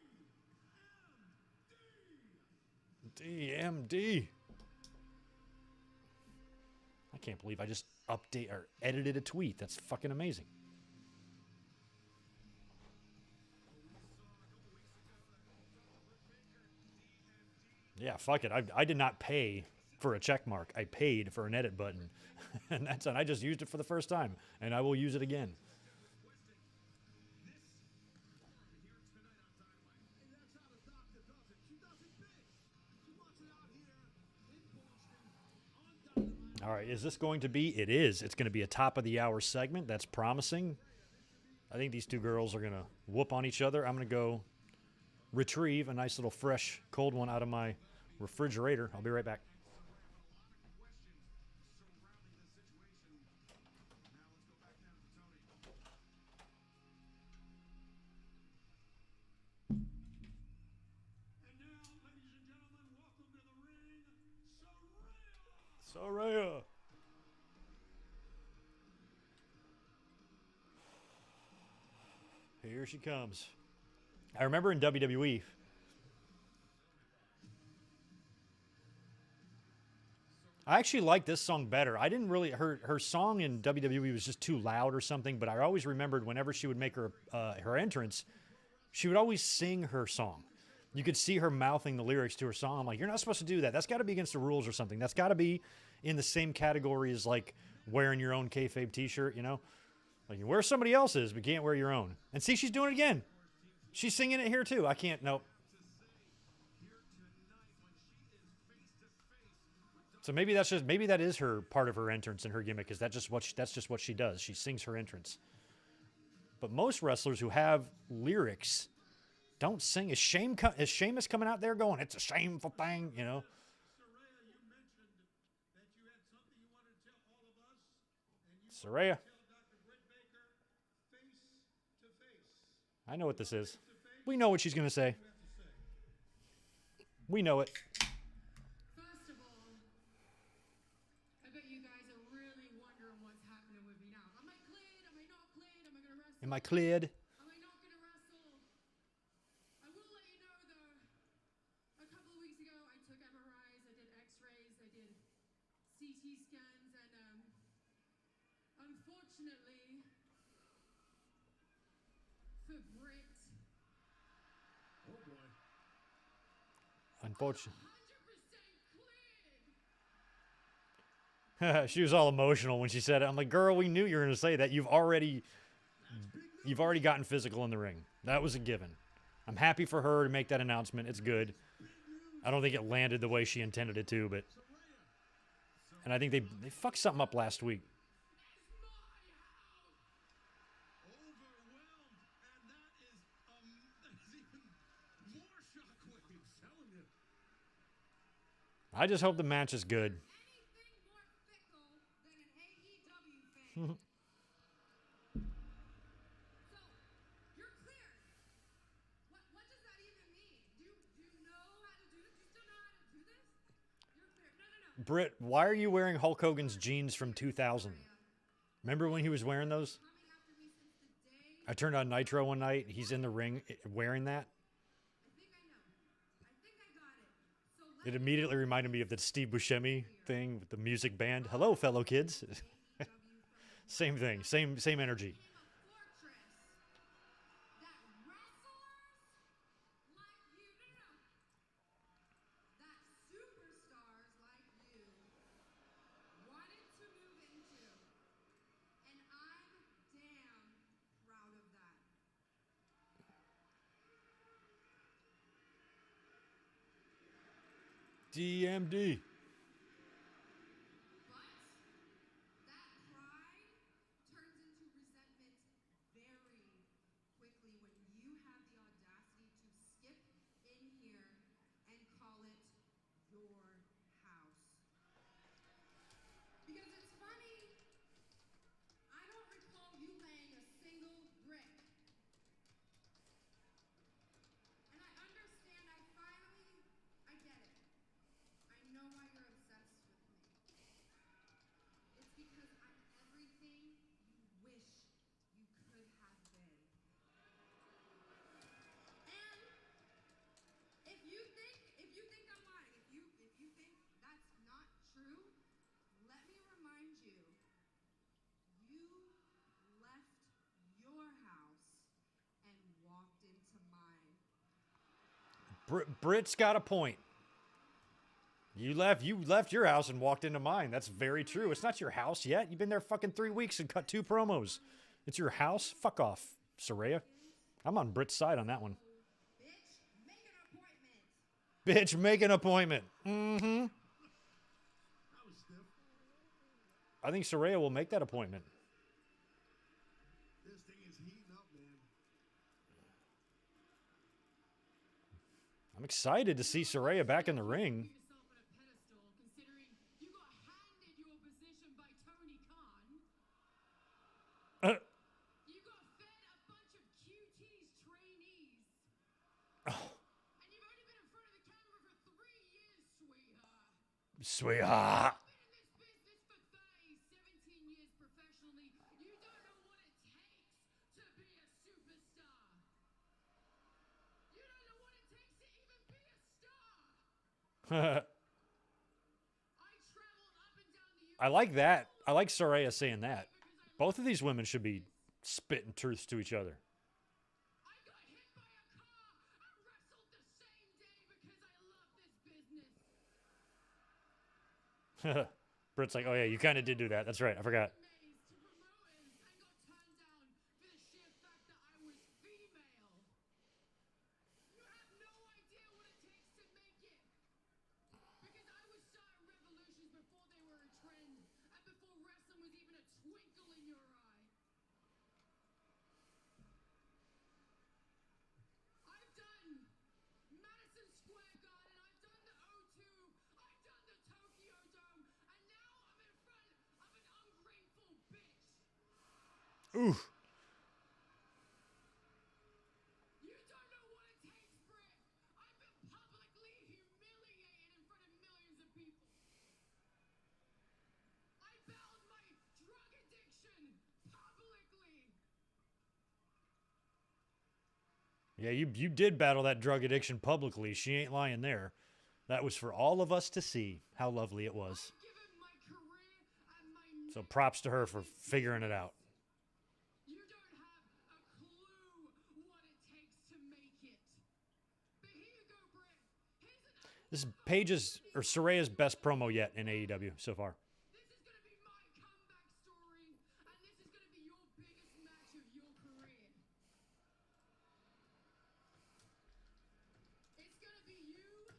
Speaker 1: DMD. I can't believe I just edited a tweet. That's fucking amazing. Yeah, fuck it. I did not pay for a check mark. I paid for an edit button. And I just used it for the first time. And I will use it again. All right, is this going to be? It is. It's going to be a top of the hour segment. That's promising. I think these two girls are going to whoop on each other. I'm going to go retrieve a nice little fresh cold one out of my refrigerator. I'll be right back.
Speaker 2: And now, ladies and gentlemen, welcome to the ring, Soraya.
Speaker 1: Soraya. Here she comes. I remember in WWE, I actually like this song better. I didn't really, her song in WWE was just too loud or something, but I always remembered whenever she would make her entrance, she would always sing her song. You could see her mouthing the lyrics to her song. I'm like, you're not supposed to do that. That's got to be against the rules or something. That's got to be in the same category as like wearing your own kayfabe t-shirt, you know? Like you wear somebody else's, but can't wear your own. And see, she's doing it again. She's singing it here too. I can't, nope. So maybe that is her part of her entrance and her gimmick, is that's just what she does. She sings her entrance. But most wrestlers who have lyrics don't sing. Is Sheamus coming out there going, "It's a shameful thing," you know?
Speaker 2: Soraya, you mentioned that you had something you wanted to tell all of us, and you
Speaker 1: Soraya,
Speaker 2: tell Dr. Britt Baker face to face.
Speaker 1: I know what this is. We know what she's gonna say. We know it.
Speaker 4: First of all, I bet you guys are really wondering what's happening with me now. Am I cleared? Am I not cleared? Am I gonna wrestle?
Speaker 1: Am I cleared?
Speaker 4: Am I not gonna wrestle? I will let you know though, a couple of weeks ago I took MRIs, I did x-rays, I did CT scans, and unfortunately for Britt,
Speaker 2: Oh boy.
Speaker 1: Unfortunately.
Speaker 4: 100% cleared.
Speaker 1: She was all emotional when she said it. I'm like, girl, we knew you were going to say that. You've already gotten physical in the ring. That was a given. I'm happy for her to make that announcement. It's good. I don't think it landed the way she intended it to, but... And I think they fucked something up last week.
Speaker 2: Overwhelmed, and that's even more shockwaves. Telling you.
Speaker 1: I just hope the match is good.
Speaker 4: Anything more fickle than an AEW fan. So, you're cleared. What does that even mean? Do you know how to do this? Do you still know how to do this? You're cleared. No.
Speaker 1: Britt, why are you wearing Hulk Hogan's jeans from 2000? Remember when he was wearing those?
Speaker 4: Coming after me since the day.
Speaker 1: I turned on Nitro one night. He's in the ring wearing that.
Speaker 4: I think I know. I think I got it. So let
Speaker 1: It immediately reminded me of the Steve Buscemi thing with the music band. Hello, fellow kids. Same thing. Same energy.
Speaker 4: became a fortress that wrestlers like you, that superstars like you
Speaker 1: DMD.
Speaker 4: But that pride turns into resentment very quickly when you have the audacity to skip in here and call it your house. Because it's funny, I don't recall you laying a single brick. And I understand, I get it. I know why you're obsessed with me. It's because I'm everything you wish you could have been. And if you think I'm lying, if you think that's not true, let me remind you, you left your house and walked into mine.
Speaker 1: Britt's got a point. You left your house and walked into mine. That's very true. It's not your house yet. You've been there fucking 3 weeks and cut 2 promos. It's your house? Fuck off, Soraya. I'm on Britt's side on that one.
Speaker 4: Bitch, make an appointment.
Speaker 1: Bitch, make an appointment. Mm-hmm.
Speaker 5: That was stiff.
Speaker 1: I think Soraya will make that appointment.
Speaker 5: This thing is heating up, man.
Speaker 1: I'm excited to see Soraya back in the ring.
Speaker 4: Yourself on a pedestal, considering you got handed your position by Tony Khan. You got fed a bunch of QT's trainees. And you've only been in front of the camera for 3 years, sweetheart.
Speaker 1: Sweetheart.
Speaker 4: You've been in this business for 30, 17 years professionally. You don't know what it takes to be a superstar. You don't know what it takes to even be a star.
Speaker 1: I like that. I like Soraya saying that. Both of these women should be spitting truths to each other.
Speaker 4: I got hit by a car and wrestled the same day because I love this business.
Speaker 1: Britt's like, oh yeah, you kind of did do that. That's right. I forgot.
Speaker 4: Amazed to promoters and got turned down for the sheer fact that I was female. You have no idea what it takes to make it. Because I was starting revolutions before they were a trend and before wrestling was even a twinkle in your eye. I've done Madison Square Garden, I've done the O2, I've done the Tokyo Dome, and now I'm in front of an ungrateful bitch.
Speaker 1: Ooh.
Speaker 4: You don't know what it takes, Britt. I've been publicly humiliated in front of millions of people. I battled my drug addiction publicly.
Speaker 1: Yeah, you did battle that drug addiction publicly. She ain't lying there. That was for all of us to see how lovely it was.
Speaker 4: I've given my career and my
Speaker 1: So props to her for figuring it out.
Speaker 4: You don't have a clue what it takes to make it. But here you go, Britt. Here's an
Speaker 1: This is Paige's or Soraya's best promo yet in AEW so far.
Speaker 4: This is going to be my comeback story, and this is going to be your biggest match of your career. It's going to be you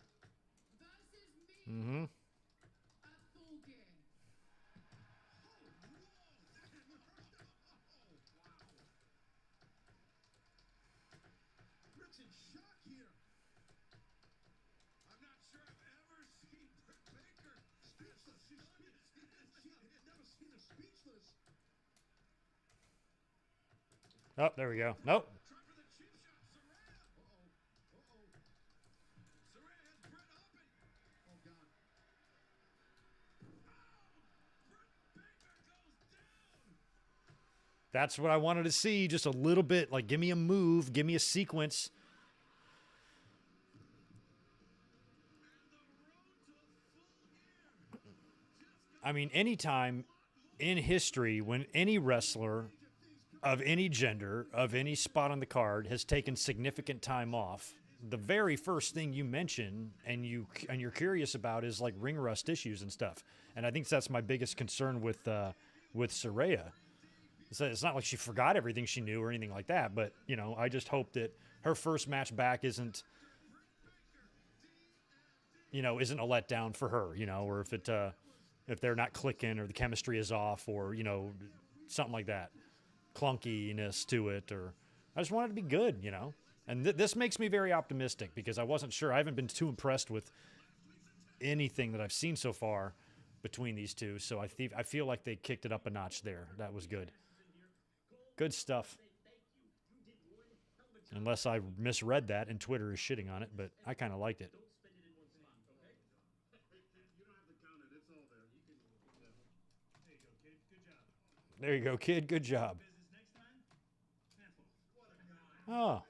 Speaker 4: versus me
Speaker 1: Mm-hmm.
Speaker 4: at Full Gear.
Speaker 5: Britt's in shock here. I'm not sure I've ever seen Britt Baker speechless. She's never seen her speechless.
Speaker 1: Oh, there we go. Nope.
Speaker 5: Try for the cheap shot, Soraya. Uh-oh. Soraya has Britt up and... Oh, God. Britt Baker goes down.
Speaker 1: That's what I wanted to see. Just a little bit. Like, give me a move. Give me a sequence. I mean, anytime in history when any wrestler of any gender, of any spot on the card, has taken significant time off, the very first thing you mention and you're curious about is like ring rust issues and stuff. And I think that's my biggest concern with Soraya. It's not like she forgot everything she knew or anything like that, but you know, I just hope that her first match back isn't isn't a letdown for her, or if they're not clicking or the chemistry is off or, something like that, clunkiness to it, or I just want it to be good, And this makes me very optimistic because I wasn't sure. I haven't been too impressed with anything that I've seen so far between these two. So I feel like they kicked it up a notch there. That was good. Good stuff. Unless I misread that and Twitter is shitting on it, but I kind of liked it. There you go, kid. Good job. Oh.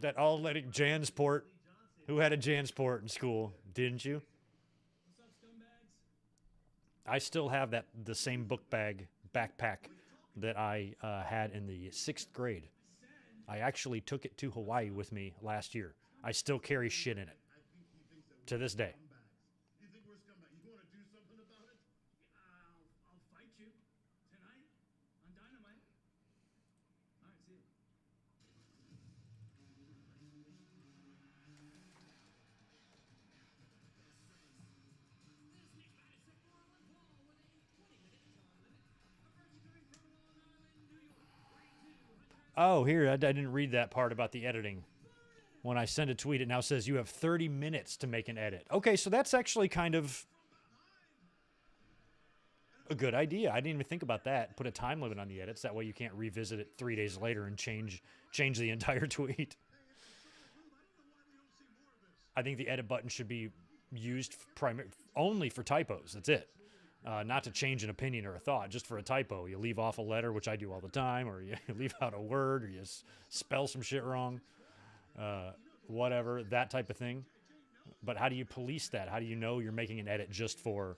Speaker 1: That all-Atlantic Jansport. Who had a Jansport in school? Didn't you? I still have the same book bag backpack that I had in the 6th grade. I actually took it to Hawaii with me last year. I still carry shit in it to this day.
Speaker 2: You think we're scumbags? You want to do something about it?
Speaker 6: I'll fight you tonight on Dynamite. All right, see you.
Speaker 1: Oh, here, I didn't read that part about the editing. When I send a tweet, it now says you have 30 minutes to make an edit. Okay, so that's actually kind of a good idea. I didn't even think about that. Put a time limit on the edits. That way you can't revisit it 3 days later and change the entire tweet. I think the edit button should be used only for typos. That's it. Not to change an opinion or a thought, just for a typo. You leave off a letter, which I do all the time, or you leave out a word, or you spell some shit wrong, whatever, that type of thing. But how do you police that? How do you know you're making an edit just for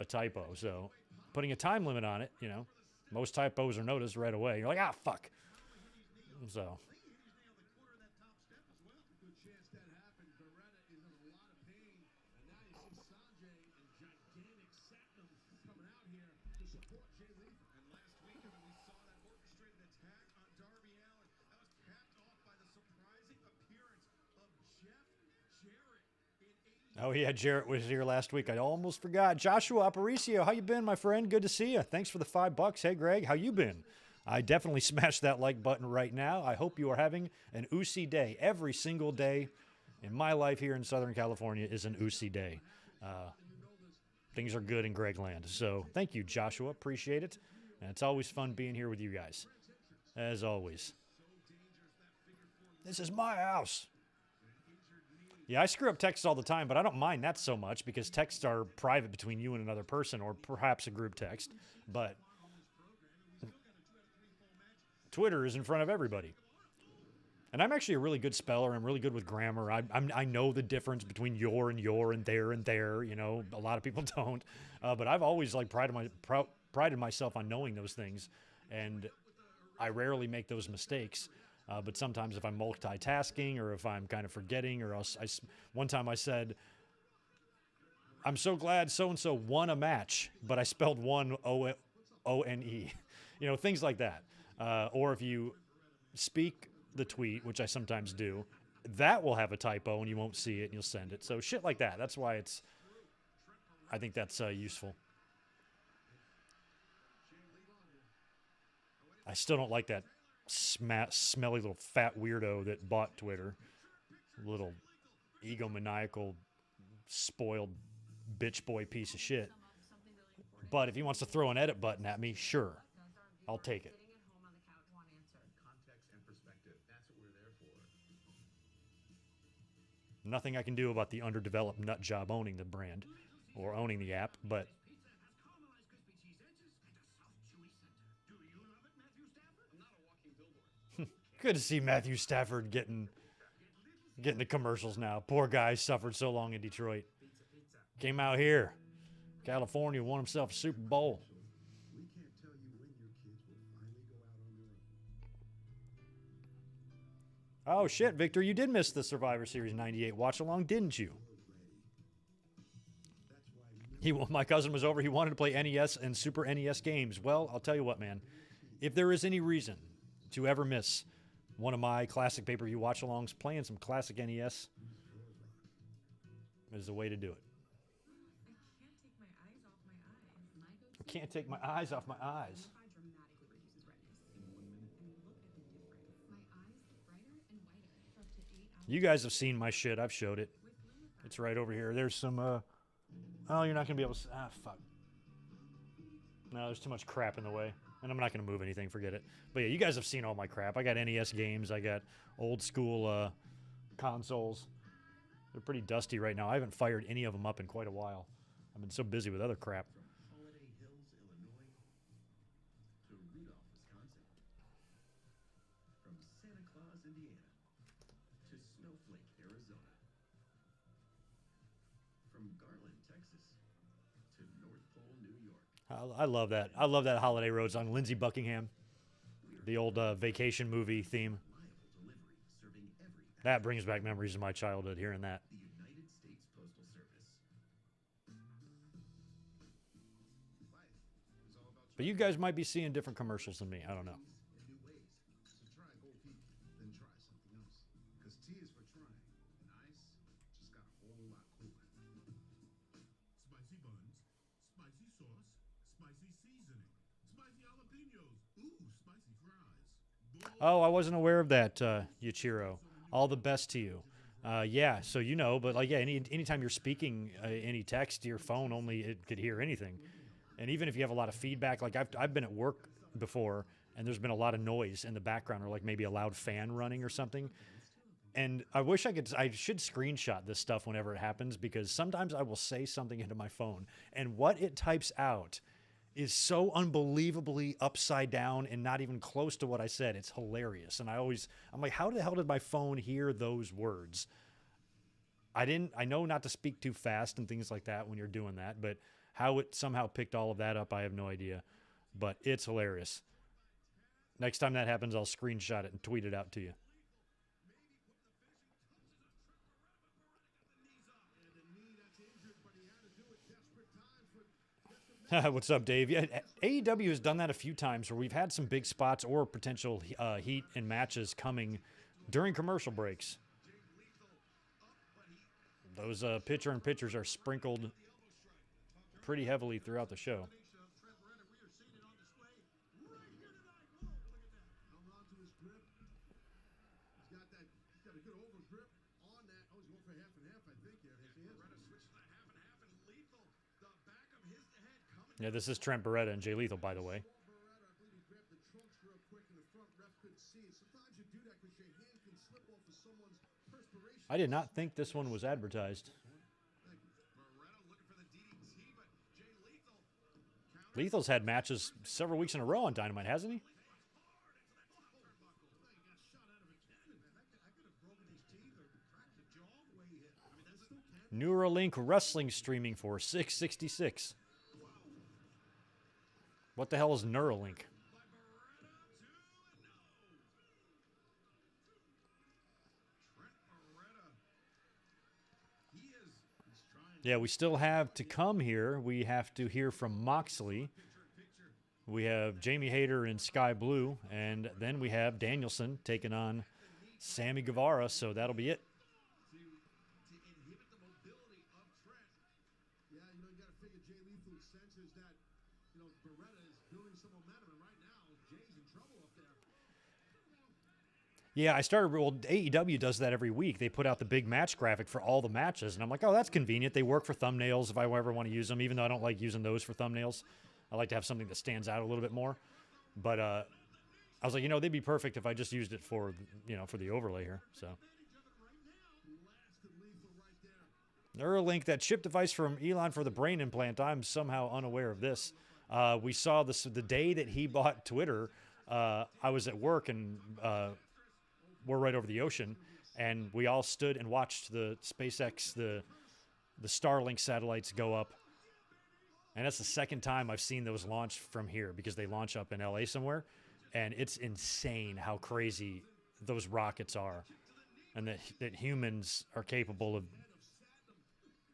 Speaker 1: a typo? So putting a time limit on it, most typos are noticed right away. You're like, fuck. So... Oh, yeah, Jarrett was here last week. I almost forgot. Joshua Aparicio, how you been, my friend? Good to see you. Thanks for the $5. Hey, Greg, how you been? I definitely smashed that like button right now. I hope you are having an Usi day. Every single day in my life here in Southern California is an Usi day. Things are good in Gregland. So thank you, Joshua. Appreciate it. And it's always fun being here with you guys, as always. This is my house. Yeah, I screw up texts all the time, but I don't mind that so much because texts are private between you and another person or perhaps a group text. But Twitter is in front of everybody. And I'm actually a really good speller. I'm really good with grammar. I know the difference between your and there and there. A lot of people don't. But I've always prided myself on knowing those things. And I rarely make those mistakes. But sometimes if I'm multitasking or if I'm kind of forgetting or else one time I said, I'm so glad so-and-so won a match, but I spelled one O-N-E, things like that. Or if you speak the tweet, which I sometimes do, that will have a typo and you won't see it and you'll send it. So shit like that. That's why I think that's useful. I still don't like that smelly little fat weirdo that bought Twitter. Little egomaniacal, spoiled bitch boy piece of shit. But if he wants to throw an edit button at me, sure. I'll take it.
Speaker 6: Context and perspective. That's what we're there for.
Speaker 1: Nothing I can do about the underdeveloped nut job owning the brand or owning the app, but good to see Matthew Stafford getting the commercials now. Poor guy suffered so long in Detroit. Came out here, California, won himself a Super Bowl.
Speaker 5: We can't tell you when your kids will finally go out on their own.
Speaker 1: Oh, shit, Victor, you did miss the Survivor Series 98 watch-along, didn't you? My cousin was over. He wanted to play NES and Super NES games. Well, I'll tell you what, man. If there is any reason to ever miss one of my classic pay-per-view watch-alongs, playing some classic NES is the way to do it. I can't take my eyes off my eyes.
Speaker 4: Dramatically reduces redness. In 1 minute. And look at the difference. My eyes look brighter and whiter for up to 8 hours.
Speaker 1: You guys have seen my shit. I've showed it. It's right over here. There's some, oh, you're not going to be able to, fuck. No, there's too much crap in the way. And I'm not going to move anything. Forget it. But yeah, you guys have seen all my crap. I got NES games. I got old school consoles. They're pretty dusty right now. I haven't fired any of them up in quite a while. I've been so busy with other crap.
Speaker 5: Holiday Hills, Illinois, to Rudolph, Wisconsin. From Santa Claus, Indiana, to Snowflake, Arizona. From Garland, Texas, to North Pole, New York.
Speaker 1: I love that. I love that Holiday Road song. Lindsey Buckingham, the old vacation movie theme.
Speaker 5: Reliable delivery, serving every
Speaker 1: That brings back memories of my childhood, hearing that.
Speaker 5: the United States Postal Service. Life is all about
Speaker 1: But you guys might be seeing different commercials than me. I don't know.
Speaker 3: in new ways. So try Gold Peak, then try something else. Because T is for trying, and ice just got a whole lot cooler.
Speaker 5: spicy buns, spicy sauce, spicy seasoning, spicy jalapenos, ooh, spicy fries.
Speaker 1: Oh, I wasn't aware of that, Yuichiro. All the best to you. Yeah, so you know, but like, yeah, anytime you're speaking any text, your phone only it could hear anything. And even if you have a lot of feedback, like I've been at work before, and there's been a lot of noise in the background, or like maybe a loud fan running or something. And I wish I should screenshot this stuff whenever it happens, because sometimes I will say something into my phone, and what it types out is so unbelievably upside down and not even close to what I said. It's hilarious. And I'm like, how the hell did my phone hear those words? I know not to speak too fast and things like that when you're doing that, but how it somehow picked all of that up, I have no idea. But it's hilarious. Next time that happens, I'll screenshot it and tweet it out to you. What's up, Dave? Yeah, AEW has done that a few times where we've had some big spots or potential heat and matches coming during commercial breaks. Those pitchers are sprinkled pretty heavily throughout the show.
Speaker 3: He's got a good over grip on that. Oh, he's going for half and half, I think. Here.
Speaker 1: Yeah, this is Trent Beretta and Jay Lethal, by the way. I did not think this one was advertised. Lethal's had matches several weeks in a row on Dynamite, hasn't he? Neuralink Wrestling streaming for $6.66. What the hell is Neuralink? Yeah, we still have to come here. We have to hear from Moxley. We have Jamie Hayter and Sky Blue, and then we have Danielson taking on Sammy Guevara, so that'll be it.
Speaker 3: Yeah, you got to figure Jay Lethal senses that, Beretta is building some momentum, and right now, Jay's in trouble up there.
Speaker 1: Yeah, AEW does that every week. They put out the big match graphic for all the matches, and I'm like, oh, that's convenient. They work for thumbnails if I ever want to use them, even though I don't like using those for thumbnails. I like to have something that stands out a little bit more. But I was like, they'd be perfect if I just used it for, for the overlay here. So Neuralink, that chip device from Elon for the brain implant. I'm somehow unaware of this. We saw this the day that he bought Twitter. I was at work, and we're right over the ocean, and we all stood and watched the SpaceX, the Starlink satellites go up. And that's the second time I've seen those launch from here, because they launch up in LA somewhere. And it's insane how crazy those rockets are, and that humans are capable of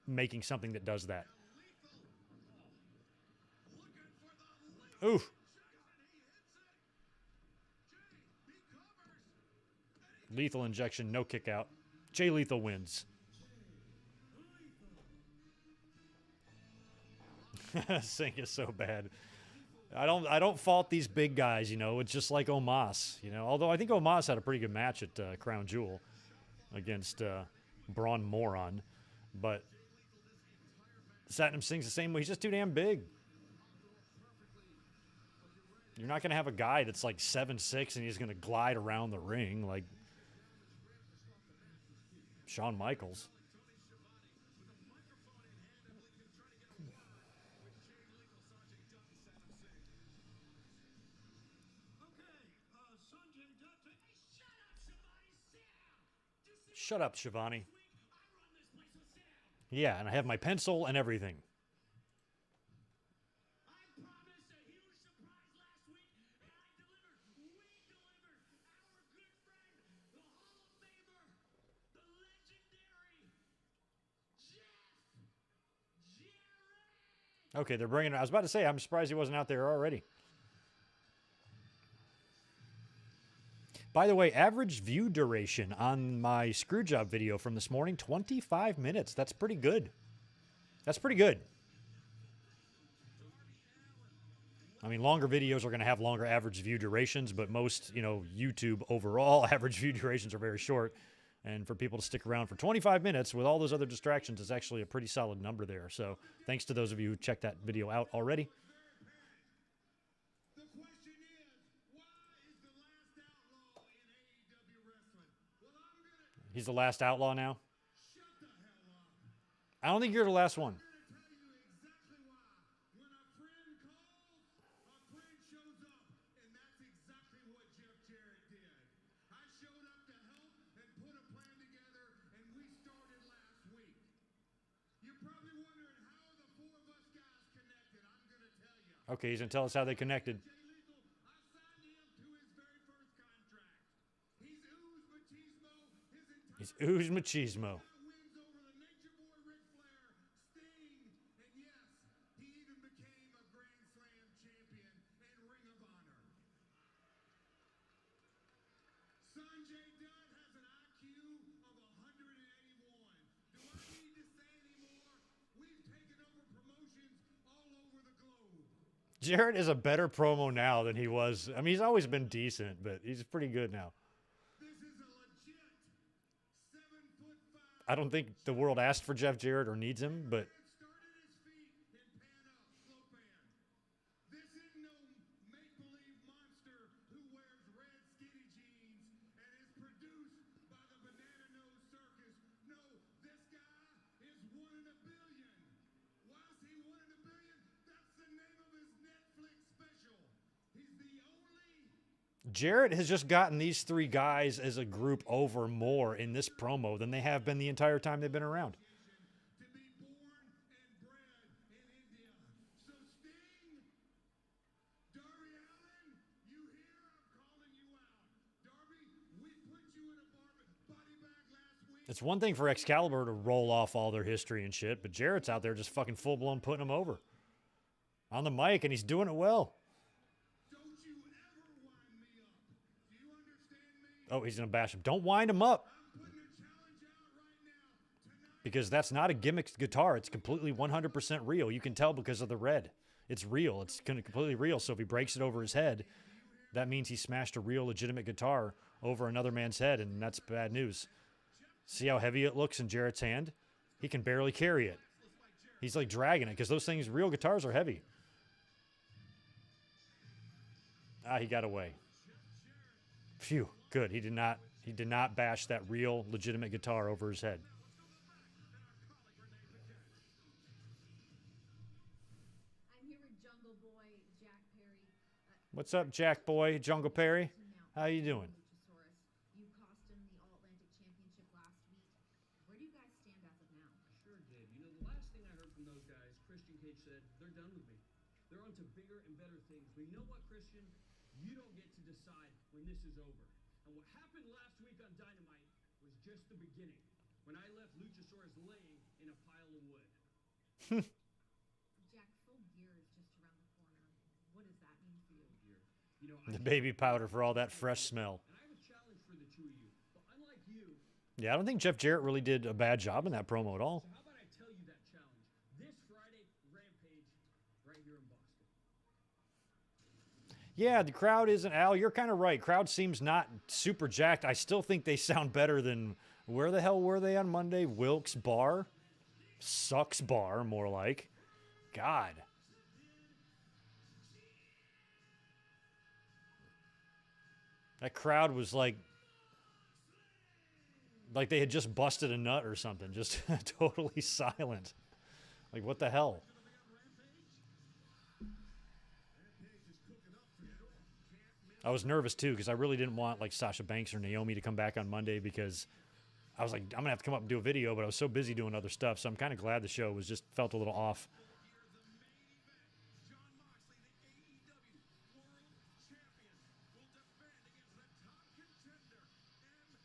Speaker 1: making something that does that. Oof. Lethal injection, no kick out. Jay Lethal wins. Sink is so bad. I don't fault these big guys, you know. It's just like Omos, you know. Although I think Omos had a pretty good match at Crown Jewel against Braun Moron, but Satnam Singh's the same way. He's just too damn big. You're not going to have a guy that's like 7'6" and he's going to glide around the ring like Shawn Michaels. Shut up, Shivani. Yeah, and I have my pencil and everything. Okay, they're bringing. I was about to say, I'm surprised he wasn't out there already. By the way, average view duration on my Screwjob video from this morning, 25 minutes. That's pretty good. That's pretty good. I mean, longer videos are going to have longer average view durations, but most, you know, YouTube overall average view durations are very short. And for people to stick around for 25 minutes with all those other distractions is actually a pretty solid number there. So thanks to those of you who checked that video out already.
Speaker 2: The question is, why is the last outlaw in AEW wrestling? Well, I'm gonna
Speaker 1: He's the last outlaw now.
Speaker 2: shut the hell up.
Speaker 1: I don't think you're the last one.
Speaker 2: I'm gonna tell you exactly why. When a friend calls, a friend shows up, and that's exactly what Jeff Jarrett did. I showed up to help and put a plan together, and we started last week. You're probably wondering how the four of us guys connected. I'm gonna tell you.
Speaker 1: Okay, he's going to tell us how they connected.
Speaker 2: Jay Lethal, I signed him to his very first contract. He's ooze machismo his entire
Speaker 1: He's ooze machismo.
Speaker 2: wins over the Nature Boy, Ric Flair, Sting, and yes, he even became a Grand Slam champion and Ring of Honor. Sanjay Dutt has an IQ of 181. Do I need to say anymore? We've taken over promotions all over the globe.
Speaker 1: Jarrett is a better promo now than he was. I mean, he's always been decent, but he's pretty good now.
Speaker 2: This is a legit 7'5"
Speaker 1: I don't think the world asked for Jeff Jarrett or needs him, but
Speaker 2: started his feet in Pan Up, slow pan. This isn't no make-believe monster who wears red skinny jeans and is produced by the Banana Nose Circus. No, this guy is 1 in a billion. Why is he 1 in a billion? That's the name of his Netflix special. He's the only
Speaker 1: Jarrett has just gotten these three guys as a group over more in this promo than they have been the entire time they've been around.
Speaker 2: to be born and bred in India. So Sting, Darby Allin, you hear? I'm calling you out. Darby, we put you in a body bag last week.
Speaker 1: It's one thing for Excalibur to roll off all their history and shit, but Jarrett's out there just fucking full-blown putting them over. On the mic, and he's doing it well.
Speaker 2: Don't you ever wind me up. Do you understand me?
Speaker 1: Oh, he's going to bash him. Don't wind him up,
Speaker 2: I'm putting a challenge out right now. Tonight,
Speaker 1: because that's not a gimmick guitar. It's completely 100% real. You can tell because of the red. It's real. It's completely real. So if he breaks it over his head, that means he smashed a real legitimate guitar over another man's head, and that's bad news. See how heavy it looks in Jarrett's hand? He can barely carry it. He's like dragging it because those things, real guitars, are heavy. Ah, he got away. Phew, good. He did not bash that real legitimate guitar over his head.
Speaker 7: I'm here with Jungle Boy, Jack Perry.
Speaker 1: What's up, Jack Boy, Jungle Perry? How you doing?
Speaker 7: Luchasaurus. You cost him the All-Atlantic Championship last week. Where do you guys stand as of now?
Speaker 8: Sure did. You know, the last thing I heard from those guys, Christian Cage said, they're done with me. They're on to bigger and better things. We know what, Christian? You don't get to decide when this is over. And And what happened last week on Dynamite was just the beginning, when I left Luchasaurus laying in a pile of wood.
Speaker 7: Jack, full gear is just around the corner. What does that mean for you?
Speaker 8: You know,
Speaker 1: The baby powder for all that fresh smell.
Speaker 8: And I have a challenge for the two of you. But unlike you,
Speaker 1: Yeah, I don't think Jeff Jarrett really did a bad job in that promo at all.
Speaker 8: so how about I tell you that challenge? This Friday, Rampage, right here in Boston.
Speaker 1: Yeah, the crowd isn't, Al, you're kind of right. Crowd seems not super jacked. I still think they sound better than, where the hell were they on Monday? Wilkes Bar? Sucks Bar, more like. God. That crowd was like they had just busted a nut or something. Just totally silent. Like, what the hell? I was nervous, too, because I really didn't want, like, Sasha Banks or Naomi to come back on Monday because I was like, I'm going to have to come up and do a video, but I was so busy doing other stuff, so I'm kind of glad the show was just felt a little off.
Speaker 6: John Moxley, the AEW World Champion, will defend against the top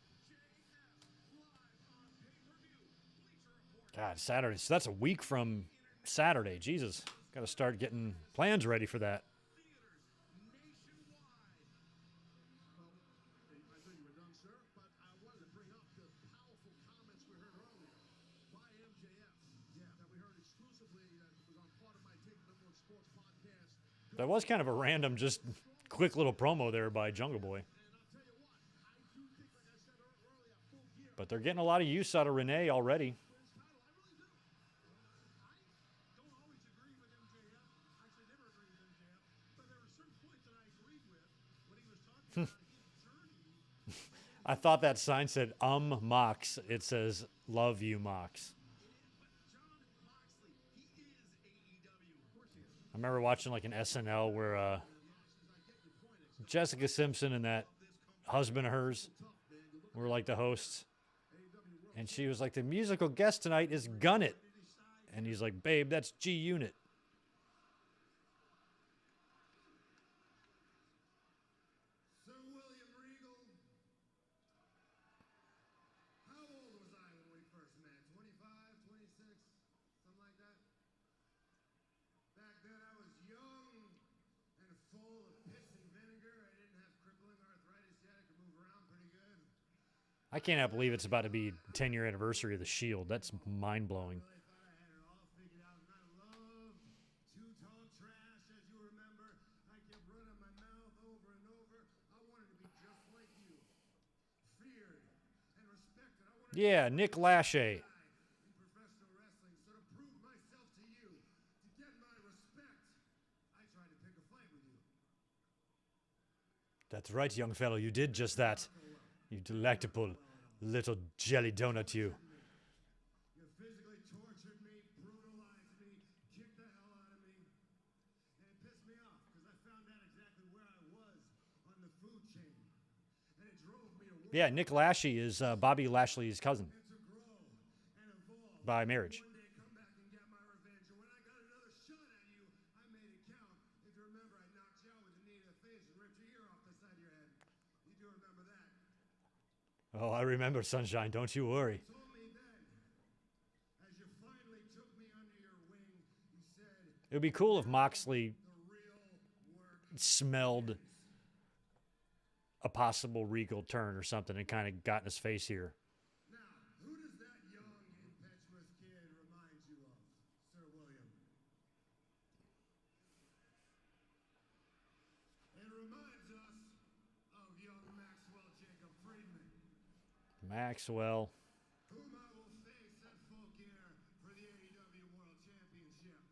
Speaker 6: contender, MJF, live on pay-per-view. Bleacher Report.
Speaker 1: God, Saturday. So that's a week from Saturday. Jesus. Got to start getting plans ready for that.
Speaker 6: Theaters nationwide. Well, I thought you were done, sir, but I wanted to bring up the powerful comments we heard earlier by MJF. Yeah, that we heard exclusively that was on part of my Take Number One Sports podcast.
Speaker 1: That was kind of a random, just quick little promo there by Jungle Boy.
Speaker 6: And I'll tell you what, I do think, like I said earlier, full gear.
Speaker 1: But they're getting a lot of use out of Renee already.
Speaker 6: His title, I really do. I don't always agree with MJF. Actually, never agree with MJF. But there were certain points that I agreed with when he was talking about his journey.
Speaker 1: I thought that sign said, Mox. It says, love you, Mox.
Speaker 6: John Moxley, he is AEW. Of course he is.
Speaker 1: I remember watching like an SNL where Jessica Simpson and that husband of hers were like the hosts. And she was like, the musical guest tonight is Gun It. And he's like, babe, that's G Unit.
Speaker 6: Sir William Regal. How old was I when we first met? 25, 26, something like that? Back then I was young and full of piss and vinegar. I didn't have crippling arthritis yet. I could move around pretty good.
Speaker 1: I cannot believe it's about to be 10-year anniversary of The Shield. That's mind-blowing.
Speaker 6: Really thought I had it all figured out. And I loved two-tone trash, as you remember. I kept running my mouth over and over. I wanted to be just like you. Feared and respected. I wanted to
Speaker 1: Yeah, Nick Lachey.
Speaker 6: in professional wrestling. So to prove myself to you, to get my respect, I tried to pick a fight with you.
Speaker 1: That's right, young fellow. You did just that. You delectable little jelly donut, you.
Speaker 6: You physically tortured me, brutalized me, kicked the hell out of me. And it pissed me off because I found out exactly where I was on the food chain. And it drove me to work
Speaker 1: Yeah, Nick Lachey is Bobby Lashley's cousin
Speaker 6: and to grow and evolve.
Speaker 1: by marriage.
Speaker 6: One day come back and get my revenge. And when I got another shot at you, I made it count. If you remember, I knocked you out with a knee to the face and ripped your ear off the side of your head. You do remember that.
Speaker 1: Oh, I remember, Sunshine. Don't you worry.
Speaker 6: Told me then, as you finally took me under your wing, you said
Speaker 1: It would be cool if Moxley
Speaker 6: the real work.
Speaker 1: smelled a possible Regal turn or something and kind of got in his face here.
Speaker 6: Now, who does that young, impetuous kid remind you of, Sir William? It reminds us of young Maxwell Jacob Friedman,
Speaker 1: Maxwell.
Speaker 6: whom I will face at Full Gear for the AEW World Championship.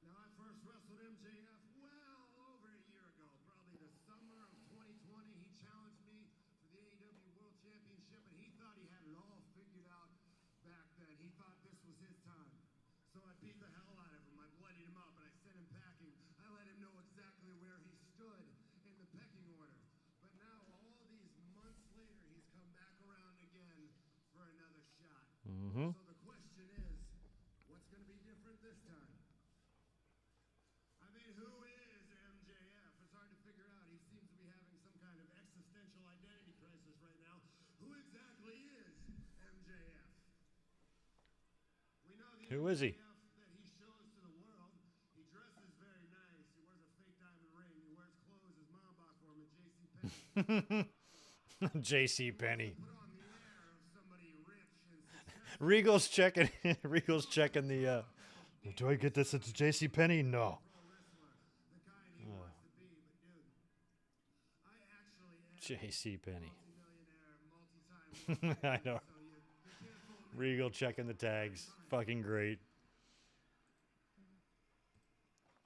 Speaker 6: Now, I first wrestled MJF well over a year ago, probably the summer of 2020. He challenged me for the AEW World Championship, and he thought he had it all figured out back then. He thought this was his time. So I beat the hell out of him. I bloodied him up, and I sent him packing. I let him know exactly where he stood in the pecking order. But now, all these months later, he's come back around again for another shot.
Speaker 1: Mm-hmm.
Speaker 6: So the question is, what's going to be different this time? I mean, who is MJF? It's hard to figure out. He seems to be having some kind of
Speaker 1: Who is he?
Speaker 2: That he shows to the world. He dresses very nice. He wears a fake diamond ring. He wears clothes his mom bought for him at JC Penney.
Speaker 1: J.C. Penney.
Speaker 2: Put on the air of somebody rich and successful.
Speaker 1: Regal's checking. Regal's checking the. Do I get this at J.C. Penney? No.
Speaker 2: The kind he wants to be, but dude, I actually am
Speaker 1: J.C. Penney.
Speaker 2: multi-millionaire, multi-time.
Speaker 1: I know.
Speaker 2: So you can't fool me.
Speaker 1: Regal checking the tags. Fucking great.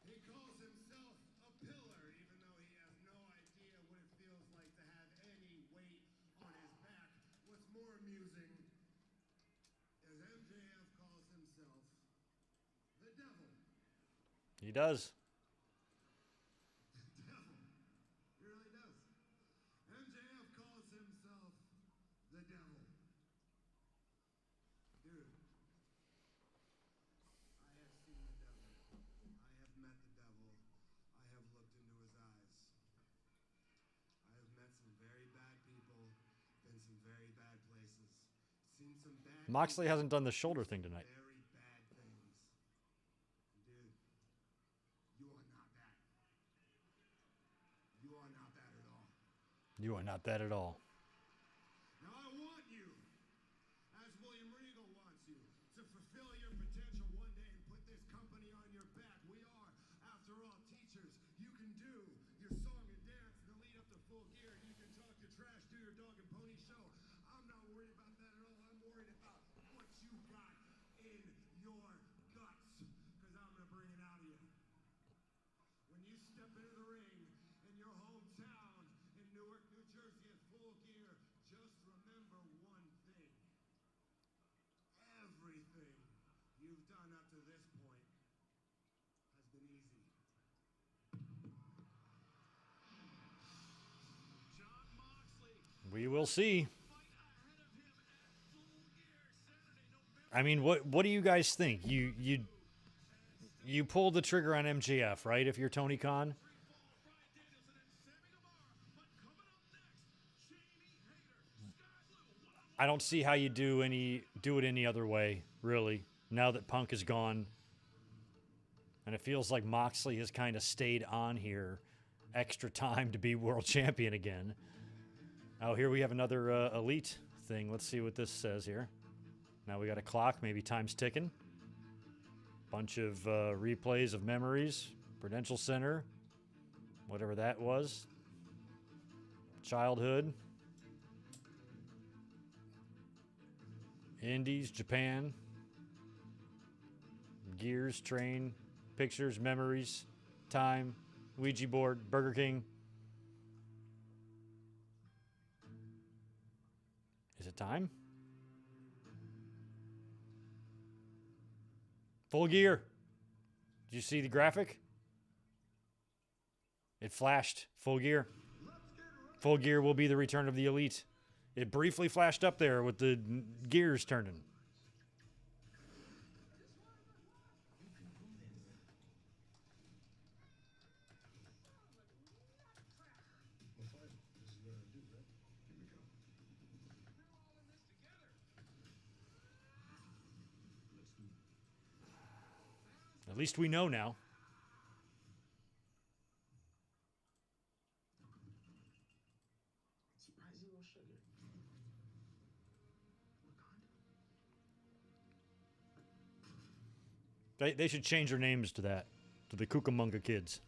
Speaker 2: He calls himself a pillar, even though he has no idea what it feels like to have any weight on his back. What's more amusing is MJF calls himself the devil.
Speaker 1: He does.
Speaker 2: Devil. He really does. MJF calls himself the devil. Dude, I have seen the devil. I have met the devil. I have looked into his eyes. I have met some very bad people, been some very bad places, seen some bad
Speaker 1: Moxley
Speaker 2: people,
Speaker 1: hasn't done the shoulder thing tonight.
Speaker 2: very bad things. Dude, you are not that. You are not that at all.
Speaker 1: You are not that at all.
Speaker 2: Now I want you, as William Regal wants you, to fulfill your potential one day and put this company on your back. We are, after all, teachers. You can do your song and dance in the lead up to Full Gear. You can talk your trash, do your dog and pony show. I'm not worried about that at all. I'm worried about what you got in your guts, because I'm going to bring it out of you. When you step into the ring in your hometown in Newark, New Jersey at Full Gear, just remember one thing. Everything you've done up to this point has been easy. John Moxley,
Speaker 1: We will see.
Speaker 2: fight ahead of him at Full Gear Saturday, November.
Speaker 1: I mean, what do you guys think? You pull the trigger on MJF, right? If you're Tony Khan, I don't see how you do it any other way, really. Now that Punk is gone, and it feels like Moxley has kind of stayed on here, extra time to be world champion again. Oh, here we have another elite thing. Let's see what this says here. Now we got a clock, maybe time's ticking. Bunch of replays of memories. Prudential Center, whatever that was. Childhood. Indies, Japan. Gears, train, pictures, memories, time, Ouija board, Burger King. Is it time? Full Gear. Did you see the graphic? It flashed. Full Gear. Full Gear will be the return of the Elite. It briefly flashed up there with the gears turning.
Speaker 5: Well, fine. This is what I do, right? Here we go. Let's do it.
Speaker 1: At least we know now.
Speaker 5: Surprise zero sugar.
Speaker 1: They should change their names to that, to the Cucamonga Kids.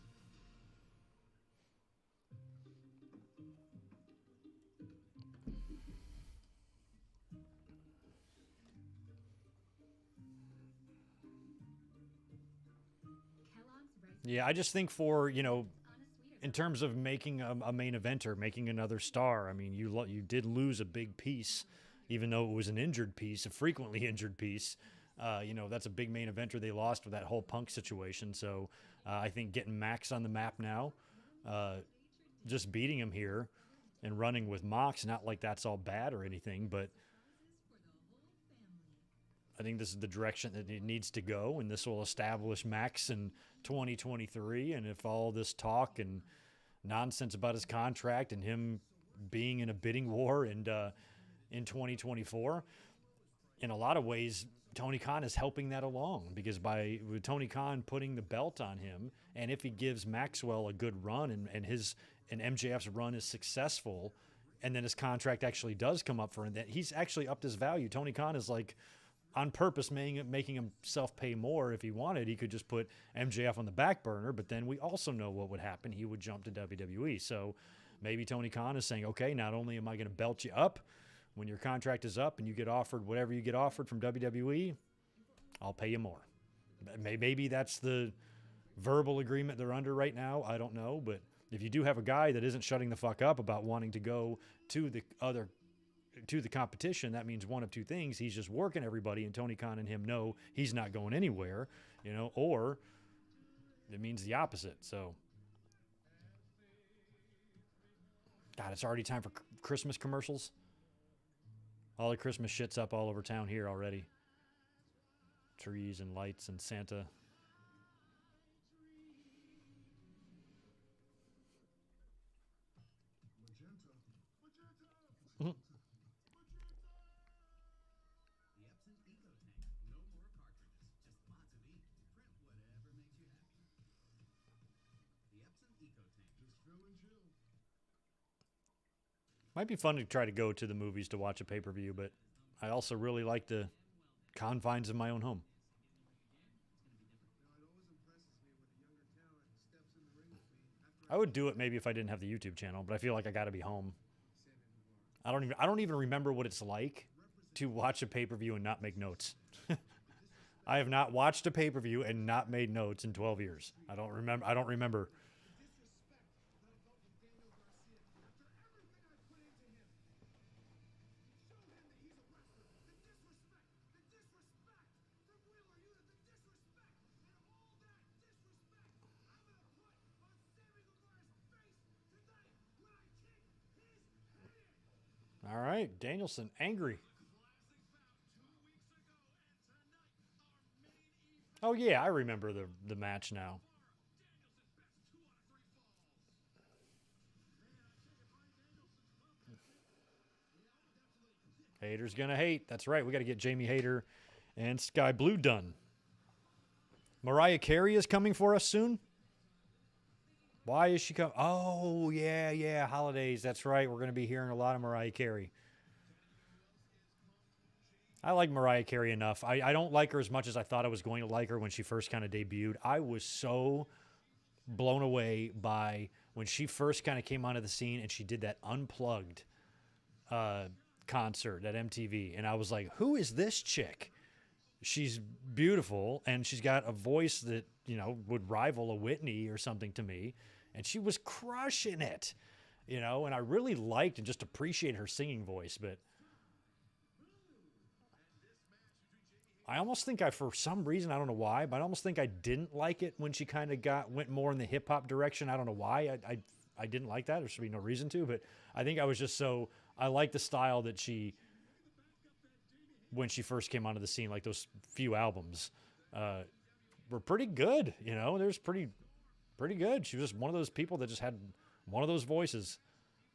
Speaker 1: Yeah, I just think for, in terms of making a main eventer, making another star, I mean, you did lose a big piece, even though it was an injured piece, a frequently injured piece. That's a big main eventer they lost with that whole Punk situation. So I think getting Max on the map now, just beating him here and running with Mox, not like that's all bad or anything, but I think this is the direction that it needs to go, and this will establish Max in 2023. And if all this talk and nonsense about his contract and him being in a bidding war and in 2024, in a lot of ways, Tony Khan is helping that along, because with Tony Khan putting the belt on him, and if he gives Maxwell a good run and MJF's run is successful, and then his contract actually does come up for him, that he's actually upped his value. Tony Khan is like on purpose making himself pay more. If he wanted, he could just put MJF on the back burner, but then we also know what would happen. He would jump to WWE. So maybe Tony Khan is saying, okay, not only am I going to belt you up when your contract is up and you get offered whatever you get offered from WWE, I'll pay you more. Maybe that's the verbal agreement they're under right now. I don't know. But if you do have a guy that isn't shutting the fuck up about wanting to go to the competition, that means one of two things. He's just working everybody, and Tony Khan and him know he's not going anywhere, or it means the opposite. So, God, it's already time for Christmas commercials. All the Christmas shit's up all over town here already. Trees and lights and Santa.
Speaker 3: The Epson Eco Tank. No more cartridges, just lots of ink. Print whatever makes you happy. The Epson Eco Tank. Just fill and chill.
Speaker 1: Might be fun to try to go to the movies to watch a pay-per-view, but I also really like the confines of my own home. I would do it maybe if I didn't have the YouTube channel, but I feel like I got to be home. I don't even remember what it's like to watch a pay-per-view and not make notes. I have not watched a pay-per-view and not made notes in 12 years. I don't remember. All right, Danielson, angry. Oh, yeah, I remember the match now. Hater's going to hate. That's right, we got to get Jamie Hayter and Sky Blue done. Mariah Carey is coming for us soon? Why is she coming? Oh, yeah, holidays. That's right. We're going to be hearing a lot of Mariah Carey. I like Mariah Carey enough. I don't like her as much as I thought I was going to like her when she first kind of debuted. I was so blown away by when she first kind of came onto the scene and she did that Unplugged concert at MTV. And I was like, who is this chick? She's beautiful, and she's got a voice that, would rival a Whitney or something to me. And she was crushing it, and I really liked and just appreciated her singing voice. But I almost think for some reason, I don't know why, but I almost think I didn't like it when she kind of went more in the hip hop direction. I don't know why. I didn't like that. There should be no reason to, but I think I was just I like the style that when she first came onto the scene, like those few albums, were pretty good. There's pretty good. She was just one of those people that just had one of those voices.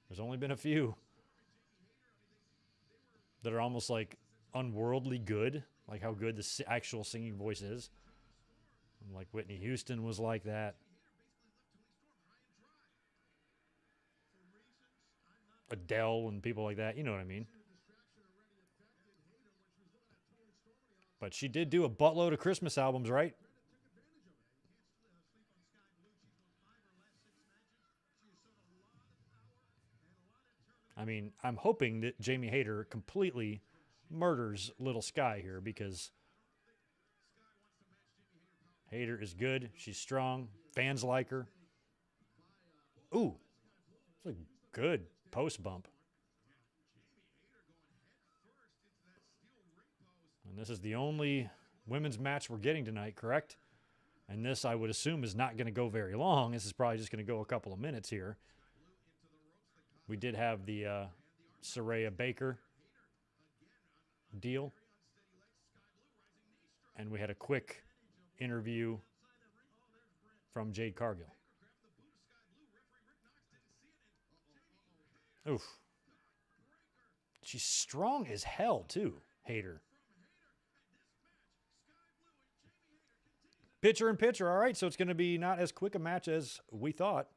Speaker 1: There's only been a few that are almost like unworldly good, like how good the actual singing voice is. Like Whitney Houston was like that. Adele and people like that, you know what I mean? But she did do a buttload of Christmas albums, right? I mean, I'm hoping that Jamie Hayter completely murders Little Sky here, because Hayter is good. She's strong. Fans like her. Ooh, it's a good post bump. And this is the only women's match we're getting tonight, correct? And this, I would assume, is not going to go very long. This is probably just going to go a couple of minutes here. We did have the Soraya Baker deal. And we had a quick interview from Jade Cargill. Oof. She's strong as hell, too, Hayter. Pitcher and pitcher. All right, so it's going to be not as quick a match as we thought.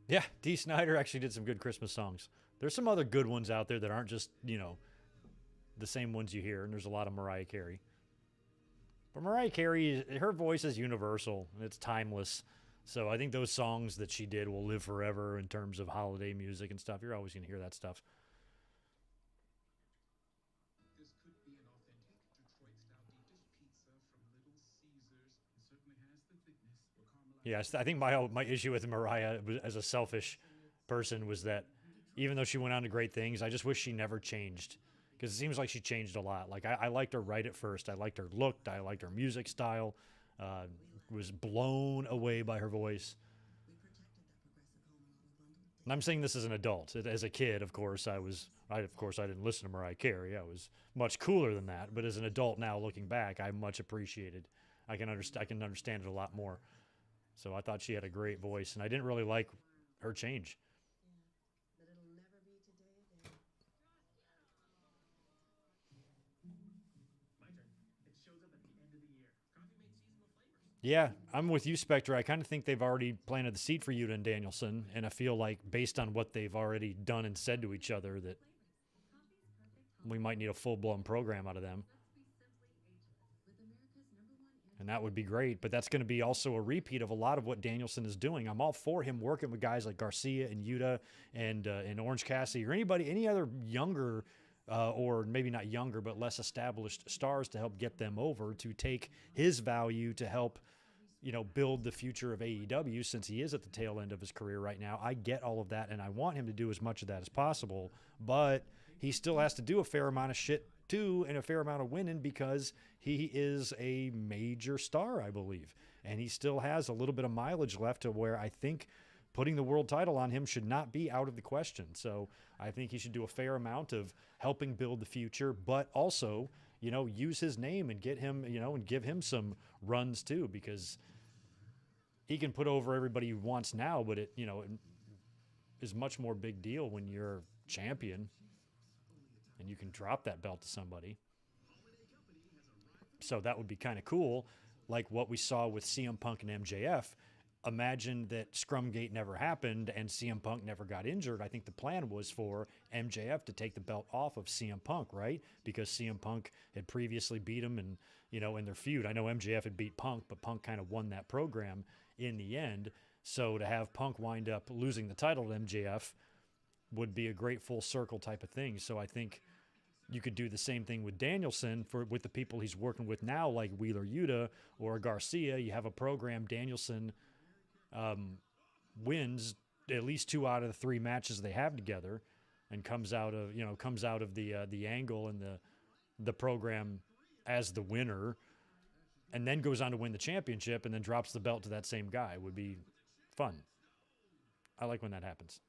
Speaker 1: Yeah, Dee Snider actually did some good Christmas songs. There's some other good ones out there that aren't just, the same ones you hear, and there's a lot of Mariah Carey. But Mariah Carey, her voice is universal, and it's timeless. So I think those songs that she did will live forever in terms of holiday music and stuff. You're always going to hear that stuff.
Speaker 6: This could be an authentic Detroit-style deep dish pizza from Little Caesars. It certainly has the thickness.
Speaker 1: Yes, I think my issue with Mariah as a selfish person was that even though she went on to great things, I just wish she never changed. Because it seems like she changed a lot. Like, I liked her right at first. I liked her look. I liked her music style. Was blown away by her voice. And I'm saying this as an adult. As a kid, of course, I didn't listen to Mariah Carey. I was much cooler than that. But as an adult now, looking back, I much appreciated. I can understand it a lot more. So I thought she had a great voice, and I didn't really like her change. Yeah, I'm with you, Spectre. I kind of think they've already planted the seed for Yuta and Danielson, and I feel like based on what they've already done and said to each other that we might need a full-blown program out of them. And that would be great, but that's going to be also a repeat of a lot of what Danielson is doing. I'm all for him working with guys like Garcia and Yuta and Orange Cassidy or any other younger or maybe not younger, but less established stars to help get them over, to take his value to help, build the future of AEW since he is at the tail end of his career right now. I get all of that, and I want him to do as much of that as possible, but he still has to do a fair amount of shit too and a fair amount of winning because he is a major star, I believe, and he still has a little bit of mileage left to where I think putting the world title on him should not be out of the question. So I think he should do a fair amount of helping build the future, but also, use his name and get him, and give him some runs too, because he can put over everybody he wants now, but it is much more big deal when you're champion and you can drop that belt to somebody. So that would be kind of cool, like what we saw with CM Punk and MJF. Imagine that Scrumgate never happened and CM Punk never got injured. I think the plan was for MJF to take the belt off of CM Punk, right? Because CM Punk had previously beat him and, in their feud. I know MJF had beat Punk, but Punk kind of won that program in the end. So to have Punk wind up losing the title to MJF would be a great full circle type of thing. So I think you could do the same thing with Danielson with the people he's working with now, like Wheeler Yuta or Garcia. You have a program, Danielson wins at least 2 out of the 3 matches they have together and comes out of the angle and the program as the winner, and then goes on to win the championship and then drops the belt to that same guy. Would be fun. I like when that happens.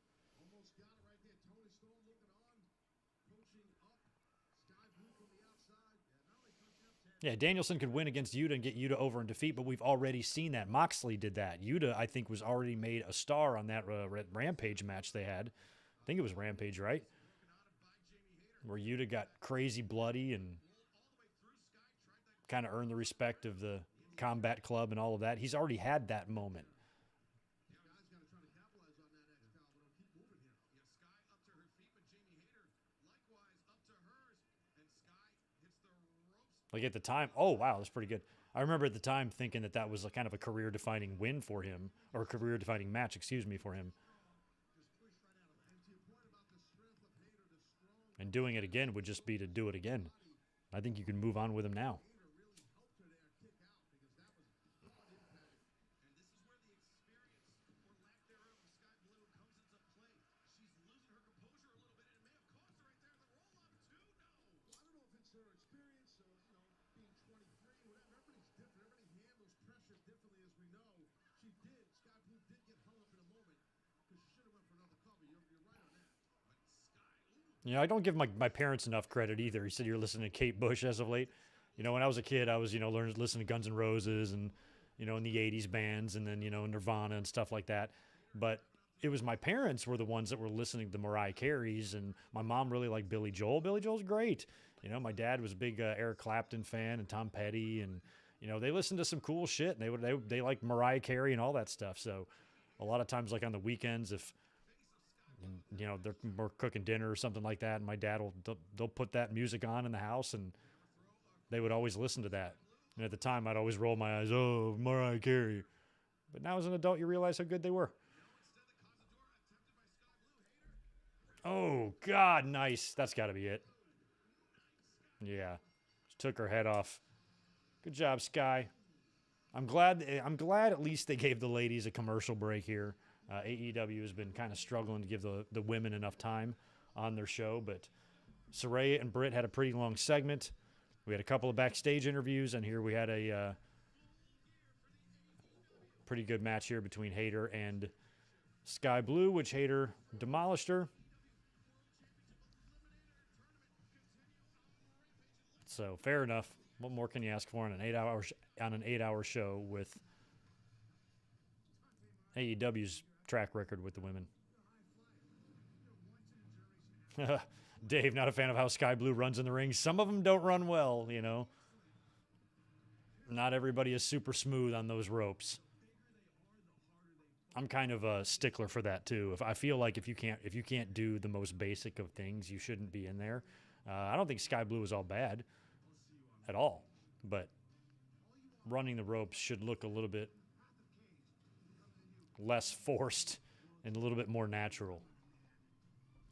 Speaker 1: Yeah, Danielson could win against Yuta and get Yuta over in defeat, but we've already seen that. Moxley did that. Yuta, I think, was already made a star on that Rampage match they had. I think it was Rampage, right? Where Yuta got crazy bloody and kind of earned the respect of the Combat Club and all of that. He's already had that moment. Like at the time, oh, wow, that's pretty good. I remember at the time thinking that was a kind of a career-defining win for him, or a career-defining match, for him. And doing it again would just be to do it again. I think you can move on with him now. Yeah, I don't give my parents enough credit either. He said you're listening to Kate Bush as of late. When I was a kid, I was, listening to Guns N' Roses and, in the 80s bands and then, Nirvana and stuff like that. But it was my parents were the ones that were listening to the Mariah Careys, and my mom really liked Billy Joel. Billy Joel's great. My dad was a big Eric Clapton fan and Tom Petty, and they listened to some cool shit. And they liked Mariah Carey and all that stuff. So a lot of times, like on the weekends, if we're cooking dinner or something like that, and my dad they'll put that music on in the house, and they would always listen to that. And at the time, I'd always roll my eyes, oh, Mariah Carey. But now as an adult, you realize how good they were. Oh, God, nice. That's got to be it. Yeah. Just took her head off. Good job, Sky. I'm glad at least they gave the ladies a commercial break here. AEW has been kind of struggling to give the women enough time on their show, but Soraya and Britt had a pretty long segment. We had a couple of backstage interviews, and here we had a pretty good match here between Hayter and Sky Blue, which Hayter demolished her. So fair enough. What more can you ask for on an 8-hour show with AEW's track record with the women? Dave, not a fan of how Sky Blue runs in the ring. Some of them don't run well, Not everybody is super smooth on those ropes. I'm kind of a stickler for that too. I feel like if you can't do the most basic of things, you shouldn't be in there. I don't think Sky Blue is all bad at all, but running the ropes should look a little bit less forced and a little bit more natural.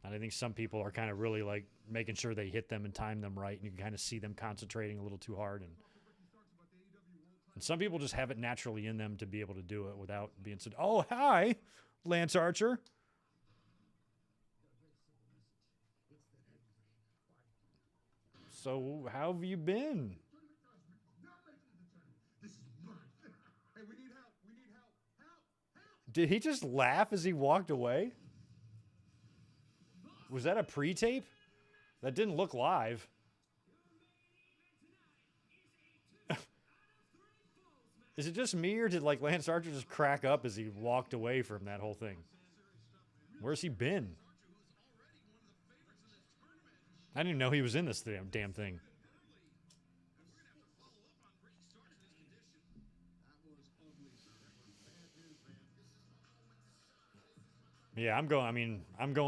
Speaker 1: And I think some people are kind of really like making sure they hit them and time them right, and you can kind of see them concentrating a little too hard. And some people just have it naturally in them to be able to do it without being said, oh, hi, Lance Archer. So how have you been?
Speaker 2: Hey, we need help. We need help. Help.
Speaker 1: Did he just laugh as he walked away? Was that a pre-tape? That didn't look live. Is it just me, or did Lance Archer just crack up as he walked away from that whole thing? Where's he been? I didn't even know he was in this damn thing. Yeah, I'm going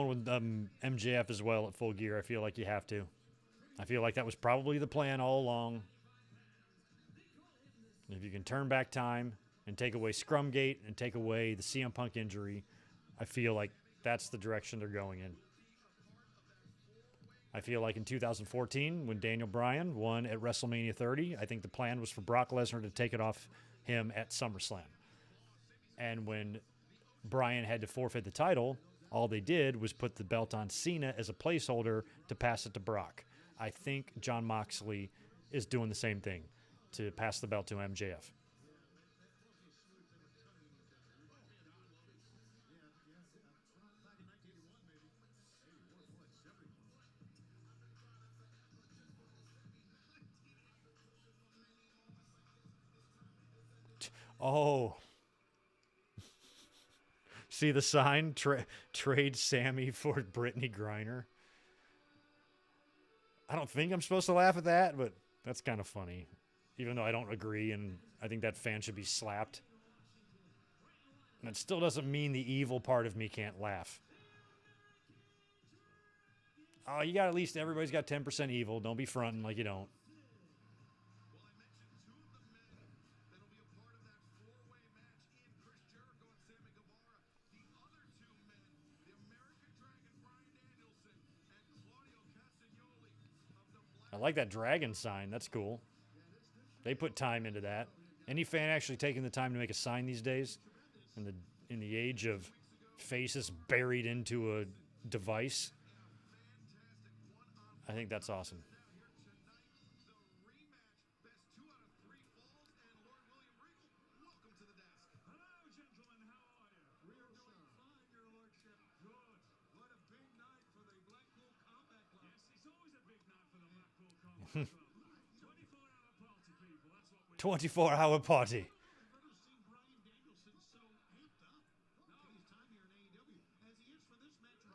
Speaker 1: with MJF as well at Full Gear. I feel like you have to. I feel like that was probably the plan all along. If you can turn back time and take away Scrumgate and take away the CM Punk injury, I feel like that's the direction they're going in. I feel like in 2014, when Daniel Bryan won at WrestleMania 30, I think the plan was for Brock Lesnar to take it off him at SummerSlam. And when Bryan had to forfeit the title, all they did was put the belt on Cena as a placeholder to pass it to Brock. I think Jon Moxley is doing the same thing to pass the belt to MJF. Oh. See the sign? Trade Sammy for Brittany Griner. I don't think I'm supposed to laugh at that, but that's kind of funny. Even though I don't agree, and I think that fan should be slapped. That still doesn't mean the evil part of me can't laugh. Oh, you got at least everybody's got 10% evil. Don't be fronting like you don't. I like that dragon sign. That's cool. They put time into that. Any fan actually taking the time to make a sign these days, in the age of faces buried into a device, I think that's awesome.
Speaker 8: Yes,
Speaker 1: 24-hour party.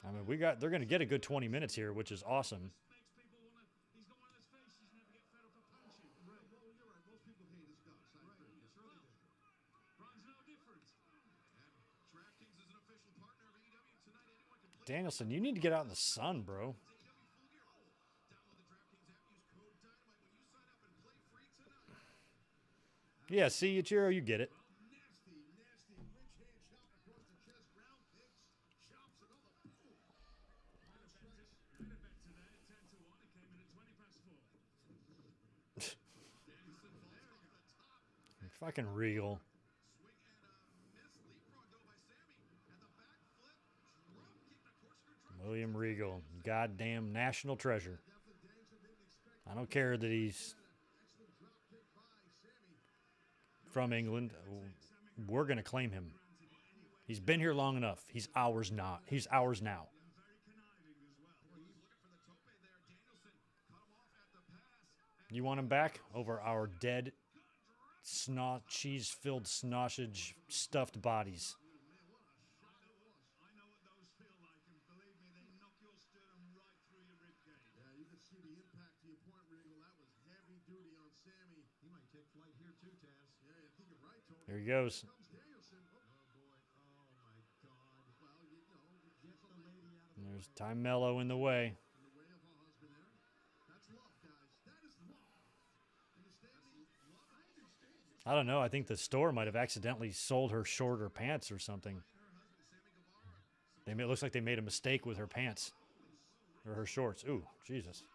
Speaker 1: I mean, they're going to get a good 20 minutes here, which is awesome.
Speaker 6: Makes people want to. He's got one of those faces you never get fed up of punching.
Speaker 2: Right. Well, you're right. Most people hate his guts. I agree. Yes, sir, they do.
Speaker 6: Brian's no different.
Speaker 5: And DraftKings is an official partner of AEW. Tonight, anyone can play.
Speaker 1: Danielson, you need to get out in the sun, bro.
Speaker 5: AEW Full Gear. Download the DraftKings app. Use code Dynamite when you sign up and play free tonight.
Speaker 1: Yeah, see, Ichiro, you get it.
Speaker 2: Nasty, nasty. Rich hand chop across the chest. Round kicks. Chops another. Boom.
Speaker 6: I had a bet today at 10 to 1. It came in at 20 past 4.
Speaker 5: Danielson falls off the top.
Speaker 1: Fucking regal.
Speaker 5: Swing and a miss. Leapfrog though by Sammy. And the backflip. Drop kick. The Corkscrew drop.
Speaker 1: William Regal, goddamn national treasure. I don't care that he's from England. We're going to claim him. He's been here long enough. He's ours now. He's ours now.
Speaker 6: Very conniving as well.
Speaker 5: He's looking for the tope there. Danielson cut him off at the pass.
Speaker 1: You want him back over our dead, cheese-filled sausage stuffed bodies.
Speaker 6: I know what those feel like, and believe me, they knock your sternum right through your ribcage.
Speaker 2: Yeah, you can see the impact to your point, Regal. That was heavy duty on Sammy.
Speaker 3: He might take flight here too, Taz.
Speaker 2: Yeah, I think you're right, Tony.
Speaker 1: There he goes.
Speaker 2: Comes Danielson. Oh,
Speaker 3: Oh boy. Oh my God.
Speaker 2: well, you know,
Speaker 3: Get the lady out of the
Speaker 1: There's
Speaker 3: way.
Speaker 1: Time Mello in the way.
Speaker 2: in the way of her husband there. That's love, guys. That is love. Understand me? Love, I understand.
Speaker 1: I don't know. I think the store might have accidentally sold her shorter pants or something. It looks like they made a mistake with her pants or her shorts. Ooh, Jesus.
Speaker 5: Wing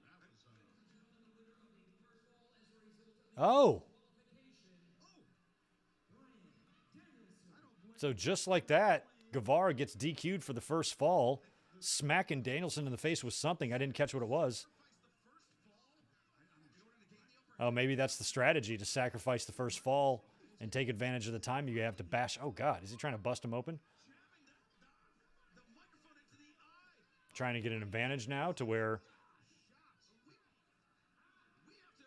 Speaker 5: that Jarrett. Brian Danielson right in front of the referee.
Speaker 1: Oh. So just like that, Guevara gets DQ'd for the first fall, smacking Danielson in the face with something. I didn't catch what it was. Oh, maybe that's the strategy, to sacrifice the first fall and take advantage of the time you have to bash. Oh, God. Is he trying to bust him open? Trying to get an advantage now to where...
Speaker 5: We have to try to restore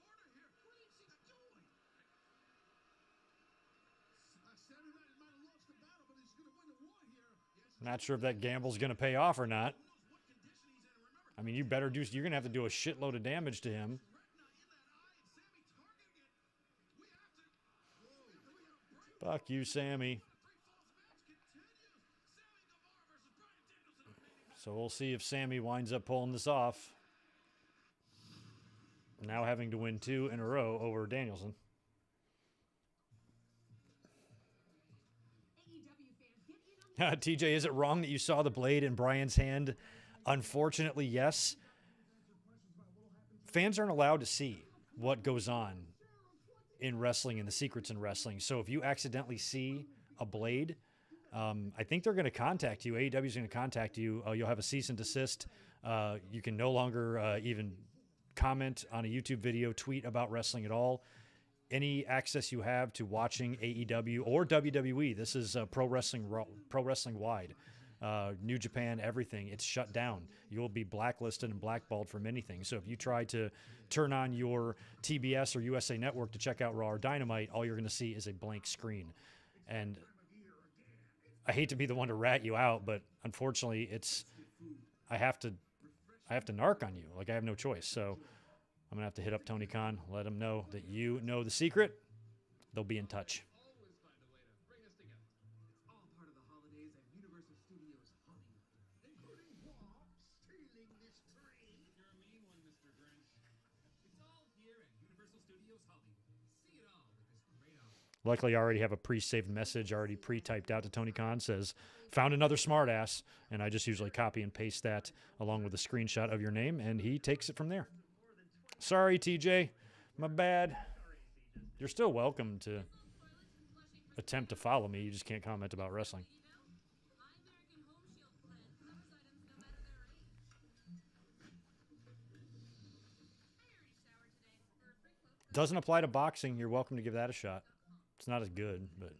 Speaker 5: order here. What is he doing?
Speaker 2: Sammy might have lost the battle, but he's going to win the war here. Yes,
Speaker 1: Not sure if that gamble's going to pay off or not. I mean, you're going to have to do a shitload of damage to him. Fuck you, Sammy. So we'll see if Sammy winds up pulling this off. Now having to win 2 in a row over Danielson. TJ, is it wrong that you saw the blade in Brian's hand? Unfortunately, yes. Fans aren't allowed to see what goes on in wrestling and the secrets in wrestling. So if you accidentally see a blade, I think they're going to contact you. AEW is going to contact you. You'll have a cease and desist. You can no longer even comment on a YouTube video, tweet about wrestling at all. Any access you have to watching AEW or WWE, this is pro wrestling wide, New Japan, everything, it's shut down. You'll be blacklisted and blackballed from anything. So if you try to turn on your TBS or USA Network to check out Raw or Dynamite, all you're going to see is a blank screen. And I hate to be the one to rat you out, but unfortunately, I have to narc on you. Like, I have no choice. So I'm gonna have to hit up Tony Khan, let him know that you know the secret. They'll be in touch.
Speaker 8: Always find a way to bring us together. It's all part of the holidays at Universal Studios Hollywood.
Speaker 2: including what? Stealing this tree.
Speaker 8: You're a mean one, Mr. Grinch. It's all here at Universal Studios Hollywood. See it all with this great offer.
Speaker 1: Luckily, I already have a pre-saved message already pre-typed out to Tony Khan. Says, found another smartass. And I just usually copy and paste that along with a screenshot of your name, and he takes it from there. Sorry, TJ. My bad. You're still welcome to attempt to follow me. You just can't comment about wrestling. Doesn't apply to boxing. You're welcome to give that a shot. It's not as good, but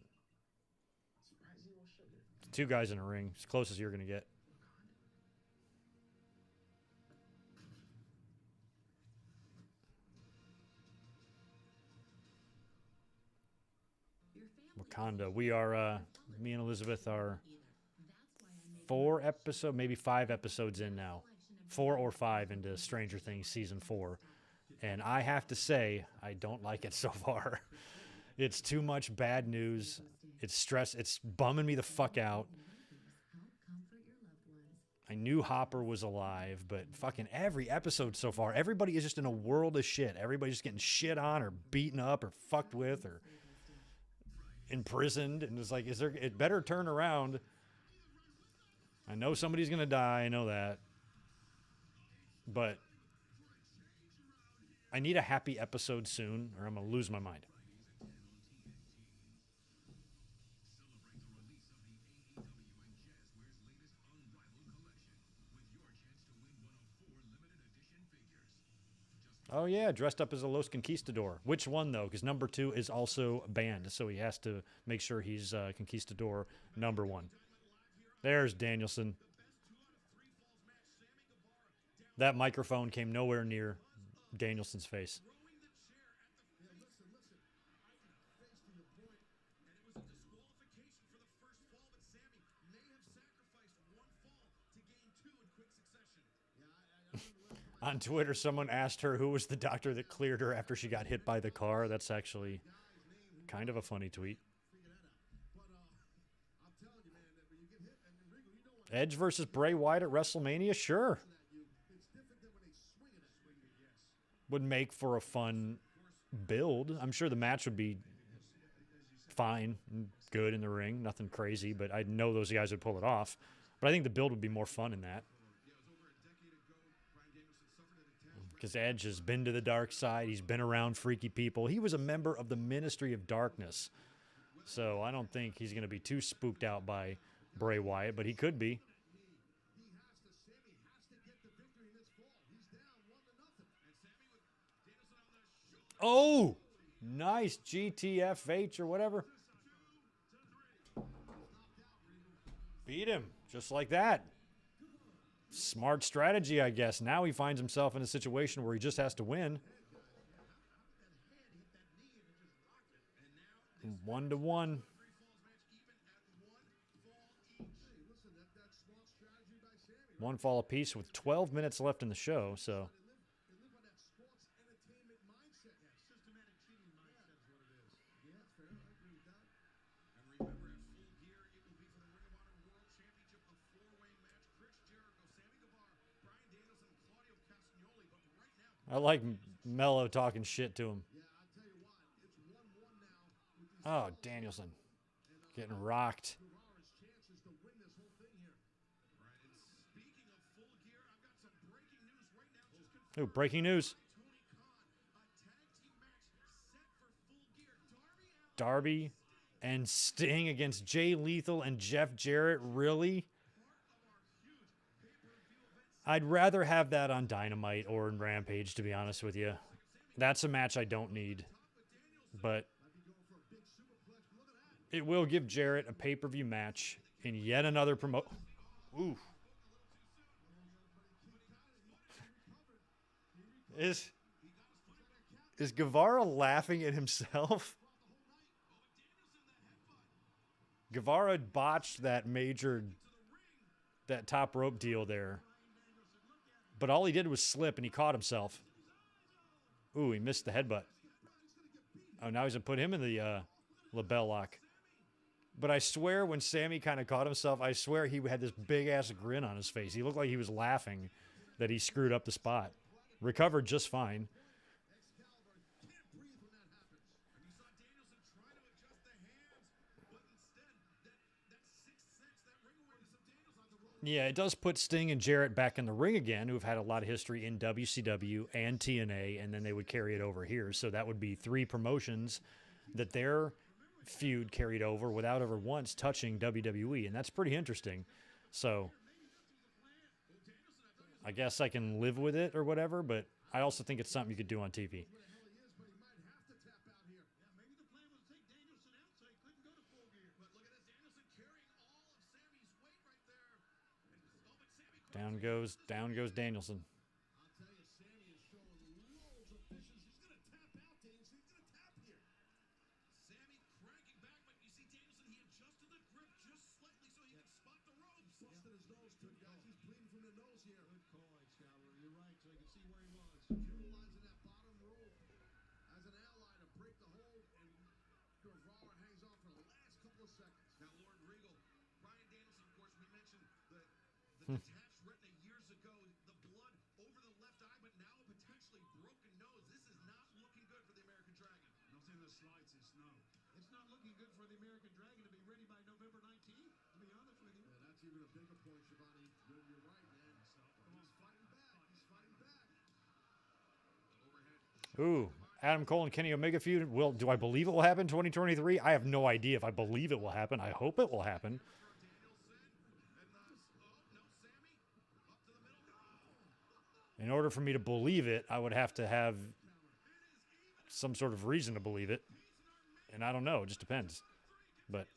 Speaker 1: it's 2 guys in a ring. It's as close as you're going to get. Wakanda. We are, me and Elizabeth are 4 episodes, maybe 5 episodes in now. 4 or 5 into Stranger Things season 4. And I have to say, I don't like it so far. It's too much bad news. It's bumming me the fuck out. I knew Hopper was alive, but fucking every episode so far, everybody is just in a world of shit. Everybody's just getting shit on or beaten up or fucked with or imprisoned. And it's like, it better turn around. I know somebody's going to die. I know that. But I need a happy episode soon or I'm going to lose my mind. Oh, yeah, dressed up as a Los Conquistador. Which one, though? Because number 2 is also banned, so he has to make sure he's Conquistador number 1. There's Danielson. That microphone came nowhere near Danielson's face. On Twitter, someone asked her who was the doctor that cleared her after she got hit by the car. That's actually kind of a funny tweet. Edge versus Bray Wyatt at WrestleMania? Sure. Would make for a fun build. I'm sure the match would be fine and good in the ring. Nothing crazy, but I know those guys would pull it off. But I think the build would be more fun in that. Because Edge has been to the dark side. He's been around freaky people. He was a member of the Ministry of Darkness. So I don't think he's going to be too spooked out by Bray Wyatt, but he could be. Oh, nice GTFH or whatever. Beat him just like that. Smart strategy, I guess. Now he finds himself in a situation where he just has to win. 1-1. One fall apiece with 12 minutes left in the show, so. I like Mello talking shit to him. Oh, Danielson. Getting rocked. Ooh, breaking news. Darby and Sting against Jay Lethal and Jeff Jarrett. Really? I'd rather have that on Dynamite or in Rampage, to be honest with you. That's a match I don't need. But it will give Jarrett a pay-per-view match in yet another Ooh. Is Guevara laughing at himself? Guevara botched that top rope deal there. But all he did was slip, and he caught himself. Ooh, he missed the headbutt. Oh, now he's going to put him in the label lock. But I swear when Sammy kind of caught himself, I swear he had this big-ass grin on his face. He looked like he was laughing that he screwed up the spot. Recovered just fine. Yeah, it does put Sting and Jarrett back in the ring again, who have had a lot of history in WCW and TNA, and then they would carry it over here. So that would be 3 promotions that their feud carried over without ever once touching WWE, and that's pretty interesting. So I guess I can live with it or whatever, but I also think it's something you could do on TV. Down goes Danielson.
Speaker 6: detached retina years ago, the blood over the left eye, but now a potentially broken nose. This is not looking good for the American Dragon.
Speaker 5: Not in the slightest, no.
Speaker 2: It's not looking good for the American Dragon to be ready by November 19th, to be honest with you.
Speaker 5: Yeah, that's even a bigger point, Shivani. You're right, man. So, he's fighting back. He's fighting back. Overhead.
Speaker 1: Ooh, Adam Cole and Kenny Omega feud. Do I believe it will happen 2023? I have no idea if I believe it will happen. I hope it will happen. In order for me to believe it, I would have to have some sort of reason to believe it. And I don't know. It just depends. But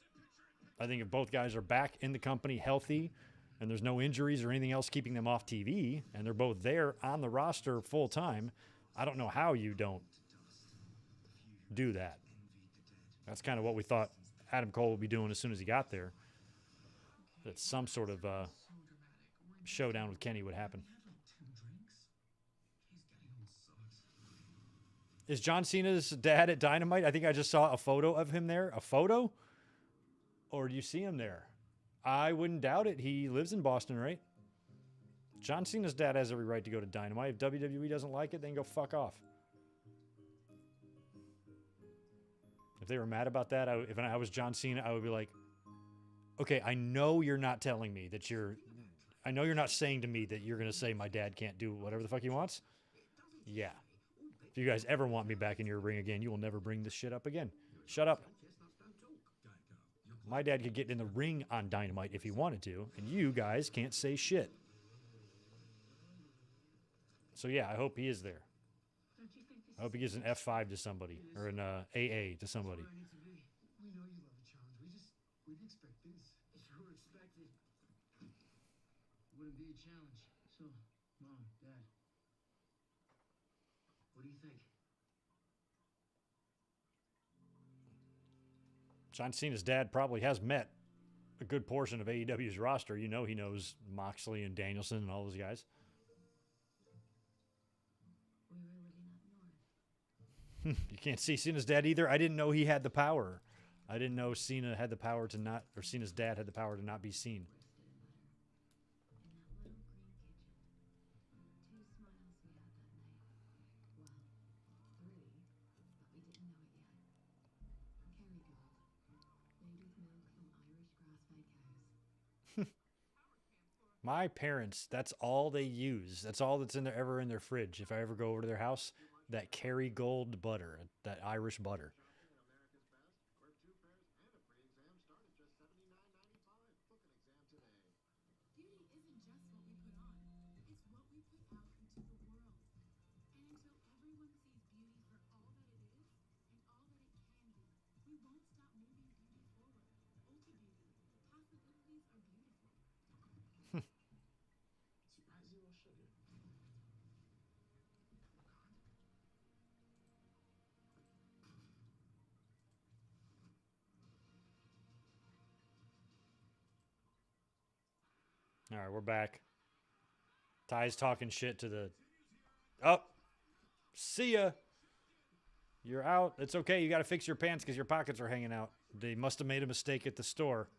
Speaker 1: I think if both guys are back in the company healthy and there's no injuries or anything else keeping them off TV and they're both there on the roster full time, I don't know how you don't do that. That's kind of what we thought Adam Cole would be doing as soon as he got there. That some sort of showdown with Kenny would happen. Is John Cena's dad at Dynamite? I think I just saw a photo of him there. A photo? Or do you see him there? I wouldn't doubt it. He lives in Boston, right? John Cena's dad has every right to go to Dynamite. If WWE doesn't like it, then go fuck off. If they were mad about that, if I was John Cena, I would be like, okay, I know you're not telling me that I know you're not saying to me that you're going to say my dad can't do whatever the fuck he wants. Yeah. If you guys ever want me back in your ring again, you will never bring this shit up again. Shut up. My dad could get in the ring on Dynamite if he wanted to, and you guys can't say shit. So yeah, I hope he is there. I hope he gives an F5 to somebody, or an AA to somebody.
Speaker 2: We know you love a challenge. We didn't expect this.
Speaker 8: You were expected. Wouldn't be a challenge. So, Mom, Dad, what do you think?
Speaker 1: John Cena's dad probably has met a good portion of AEW's roster. You know he knows Moxley and Danielson and all those guys.
Speaker 7: We really not know.
Speaker 1: You can't see Cena's dad either. I didn't know he had the power. I didn't know Cena had the power to not, or Cena's dad had the power to not be seen. My parents, that's all they use. That's all that's ever in their fridge. If I ever go over to their house, that Kerrygold butter, that Irish butter.
Speaker 4: Beauty isn't just what we put on, it's what we put out into the world. And until everyone sees beauty for all that it is and all that it can be, we won't stop moving beauty forward. Ulta Beauty, the possibilities are beautiful.
Speaker 5: Zero sugar.
Speaker 1: All right, we're back. Ty's talking shit to the... Oh, see ya. You're out. It's okay. You got to fix your pants because your pockets are hanging out. They must have made a mistake at the store.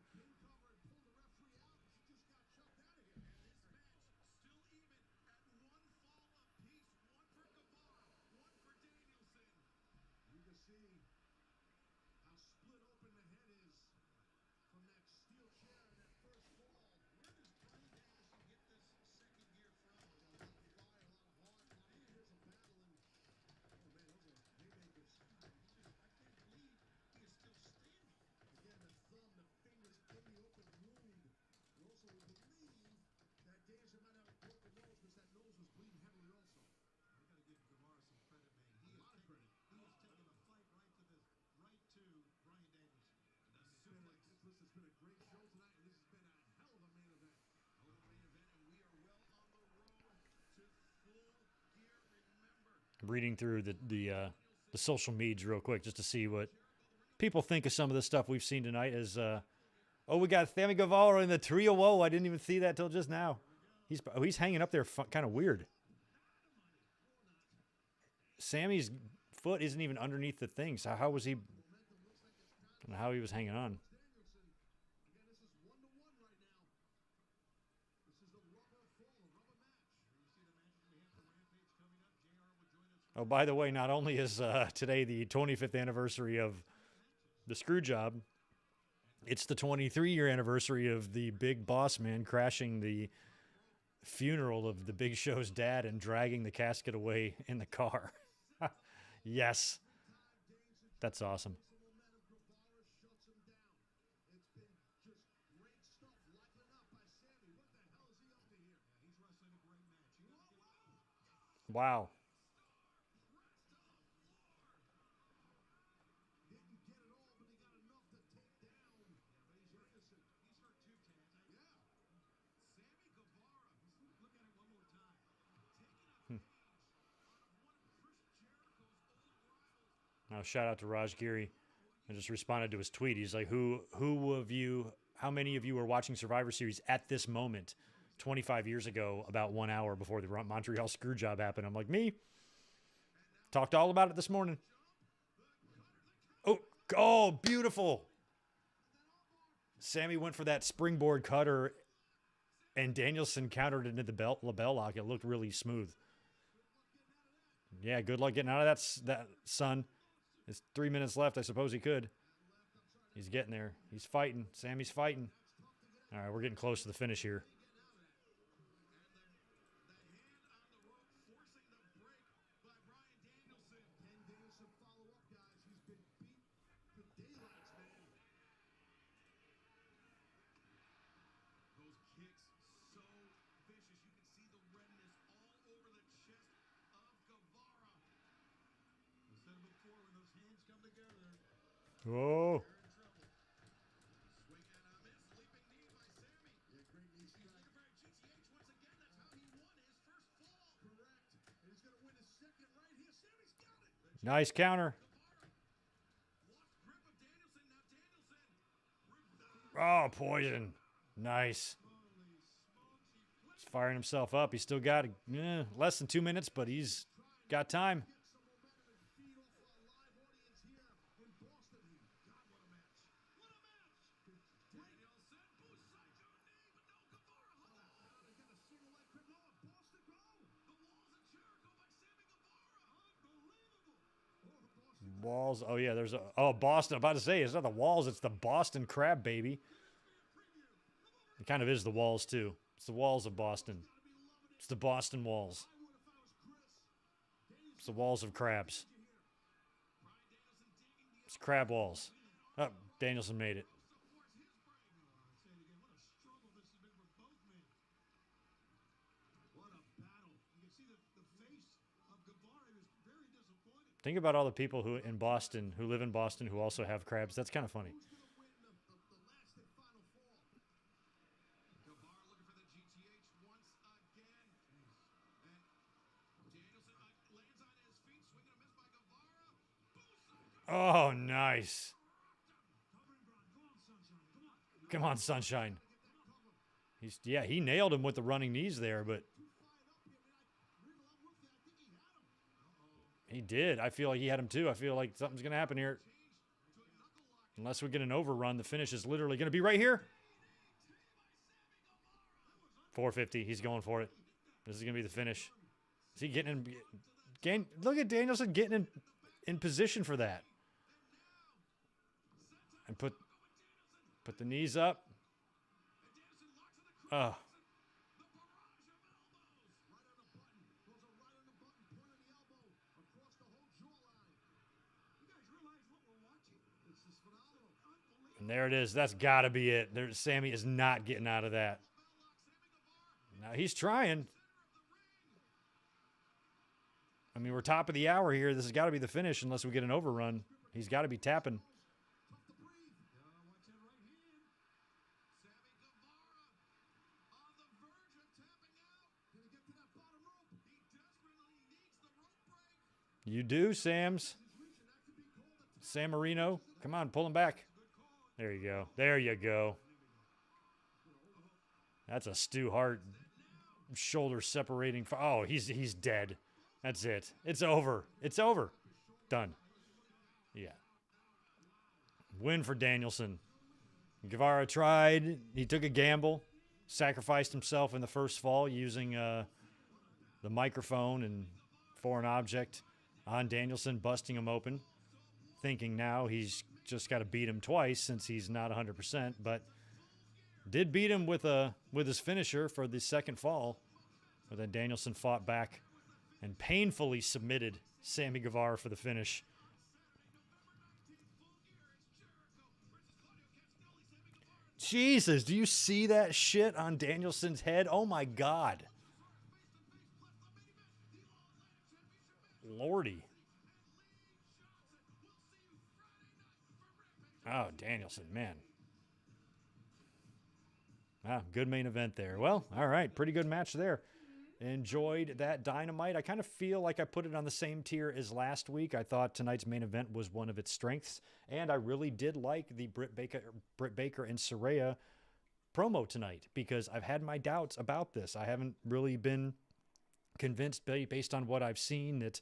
Speaker 5: It's been a great show tonight, and this has been a hell of a main event.
Speaker 6: Hell of a main event, and we are well on the road to full gear. Remember,
Speaker 1: I'm reading through the social medias real quick just to see what people think of some of the stuff we've seen tonight. We got Sammy Guevara in the trio. Whoa, I didn't even see that till just now. He's hanging up there kind of weird. Sammy's foot isn't even underneath the thing. So how was he? I don't know how he was hanging on.
Speaker 5: Again, this is 1-1 right now. This is the
Speaker 1: Oh, by the way, not only is today the 25th anniversary of the screw job, it's the 23-year anniversary of the Big Boss Man crashing the funeral of the Big Show's dad and dragging the casket away in the car. Yes. That's awesome. Wow. Now, shout out to Raj Giri. I just responded to his tweet. He's like, how many of you were watching Survivor Series at this moment 25 years ago, about 1 hour before the Montreal screw job happened? I'm like, me. Talked all about it this morning. Oh, beautiful. Sammy went for that springboard cutter, and Danielson countered into the label lock. It looked really smooth. Yeah, good luck getting out of that, son. There's 3 minutes left. I suppose he could. He's getting there. He's fighting. Sammy's fighting. All right, we're getting close to the finish here. Oh. Nice counter. Oh, poison. Nice. He's firing himself up. He's still got less than 2 minutes, but he's got time. Walls. Oh, yeah, there's Boston. I'm about to say, it's not the Walls. It's the Boston Crab, baby. It kind of is the Walls, too. It's the Walls of Boston. It's the Boston Walls. It's the Walls of Crabs. It's Crab Walls. Oh, Danielson made it. Think about all the people who live in Boston, who also have crabs. That's kind of funny. Oh, nice. Come on, Sunshine. He nailed him with the running knees there, but he did. I feel like he had him too. I feel like something's going to happen here. Unless we get an overrun, the finish is literally going to be right here. 450. He's going for it. This is going to be the finish. Is he getting in? Look at Danielson getting in position for that. And put the knees up. Oh. And there it is. That's got to be it. Sammy is not getting out of that. Now he's trying. I mean, we're top of the hour here. This has got to be the finish unless we get an overrun. He's got to be tapping. You do, Sam's. San Marino. Come on, pull him back. There you go. There you go. That's a Stu Hart shoulder separating. Oh, he's dead. That's it. It's over. It's over. Done. Yeah. Win for Danielson. Guevara tried. He took a gamble. Sacrificed himself in the first fall using the microphone and foreign object. on Danielson, busting him open, thinking now he's just got to beat him twice since he's not 100%, but did beat him with his finisher for the second fall. But then Danielson fought back and painfully submitted Sammy Guevara for the finish. Jesus, do you see that shit on Danielson's head? Oh my God. Lordy. Oh, Danielson, man. Good main event there. Well, all right, pretty good match there. Enjoyed that Dynamite. I kind of feel like I put it on the same tier as last week. I thought tonight's main event was one of its strengths, and I really did like the Britt Baker and Soraya promo tonight because I've had my doubts about this. I haven't really been convinced based on what I've seen that,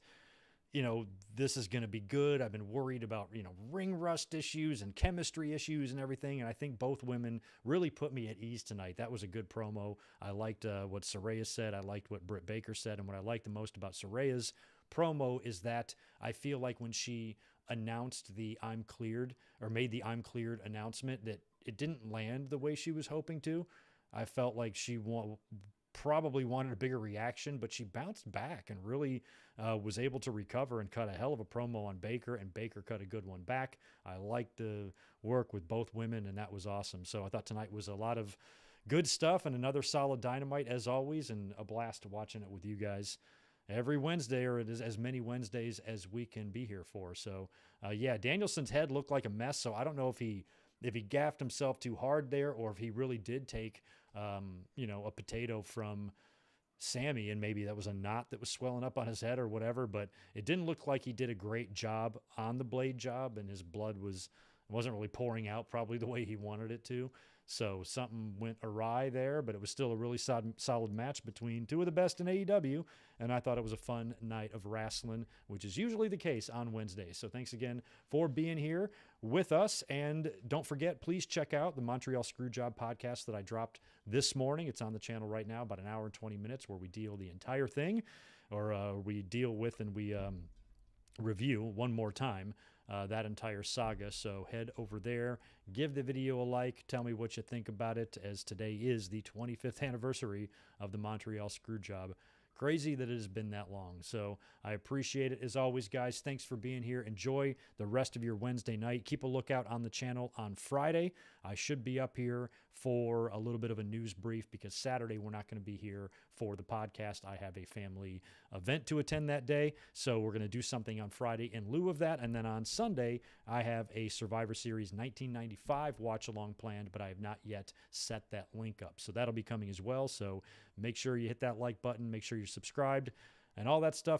Speaker 1: this is going to be good. I've been worried about, ring rust issues and chemistry issues and everything. And I think both women really put me at ease tonight. That was a good promo. I liked what Soraya said. I liked what Britt Baker said. And what I liked the most about Soraya's promo is that I feel like when she announced the I'm cleared or made the I'm cleared announcement that it didn't land the way she was hoping to. I felt like she probably wanted a bigger reaction, but she bounced back and really was able to recover and cut a hell of a promo on Baker, and Baker cut a good one back. I liked the work with both women, and that was awesome. So I thought tonight was a lot of good stuff and another solid Dynamite as always, and a blast watching it with you guys every Wednesday, or it is as many Wednesdays as we can be here for. So yeah, Danielson's head looked like a mess, so I don't know if he gaffed himself too hard there or if he really did take a potato from Sammy and maybe that was a knot that was swelling up on his head or whatever, but it didn't look like he did a great job on the blade job, and his blood wasn't really pouring out probably the way he wanted it to. So something went awry there, but it was still a really solid match between two of the best in AEW, and I thought it was a fun night of wrestling, which is usually the case on Wednesdays. So thanks again for being here with us, and don't forget, please check out the Montreal Screwjob podcast that I dropped this morning. It's on the channel right now, about an hour and 20 minutes, where we deal the entire thing, or we deal with and we review one more time that entire saga. So head over there, give the video a like, tell me what you think about it, as today is the 25th anniversary of the Montreal Screwjob. Crazy that it has been that long. So I appreciate it. As always, guys, thanks for being here. Enjoy the rest of your Wednesday night. Keep a lookout on the channel on Friday. I should be up here for a little bit of a news brief because Saturday we're not going to be here for the podcast. I have a family event to attend that day. So we're going to do something on Friday in lieu of that. And then on Sunday, I have a Survivor Series 1995 watch along planned, but I have not yet set that link up. So that'll be coming as well. So make sure you hit that like button. Make sure you're subscribed and all that stuff.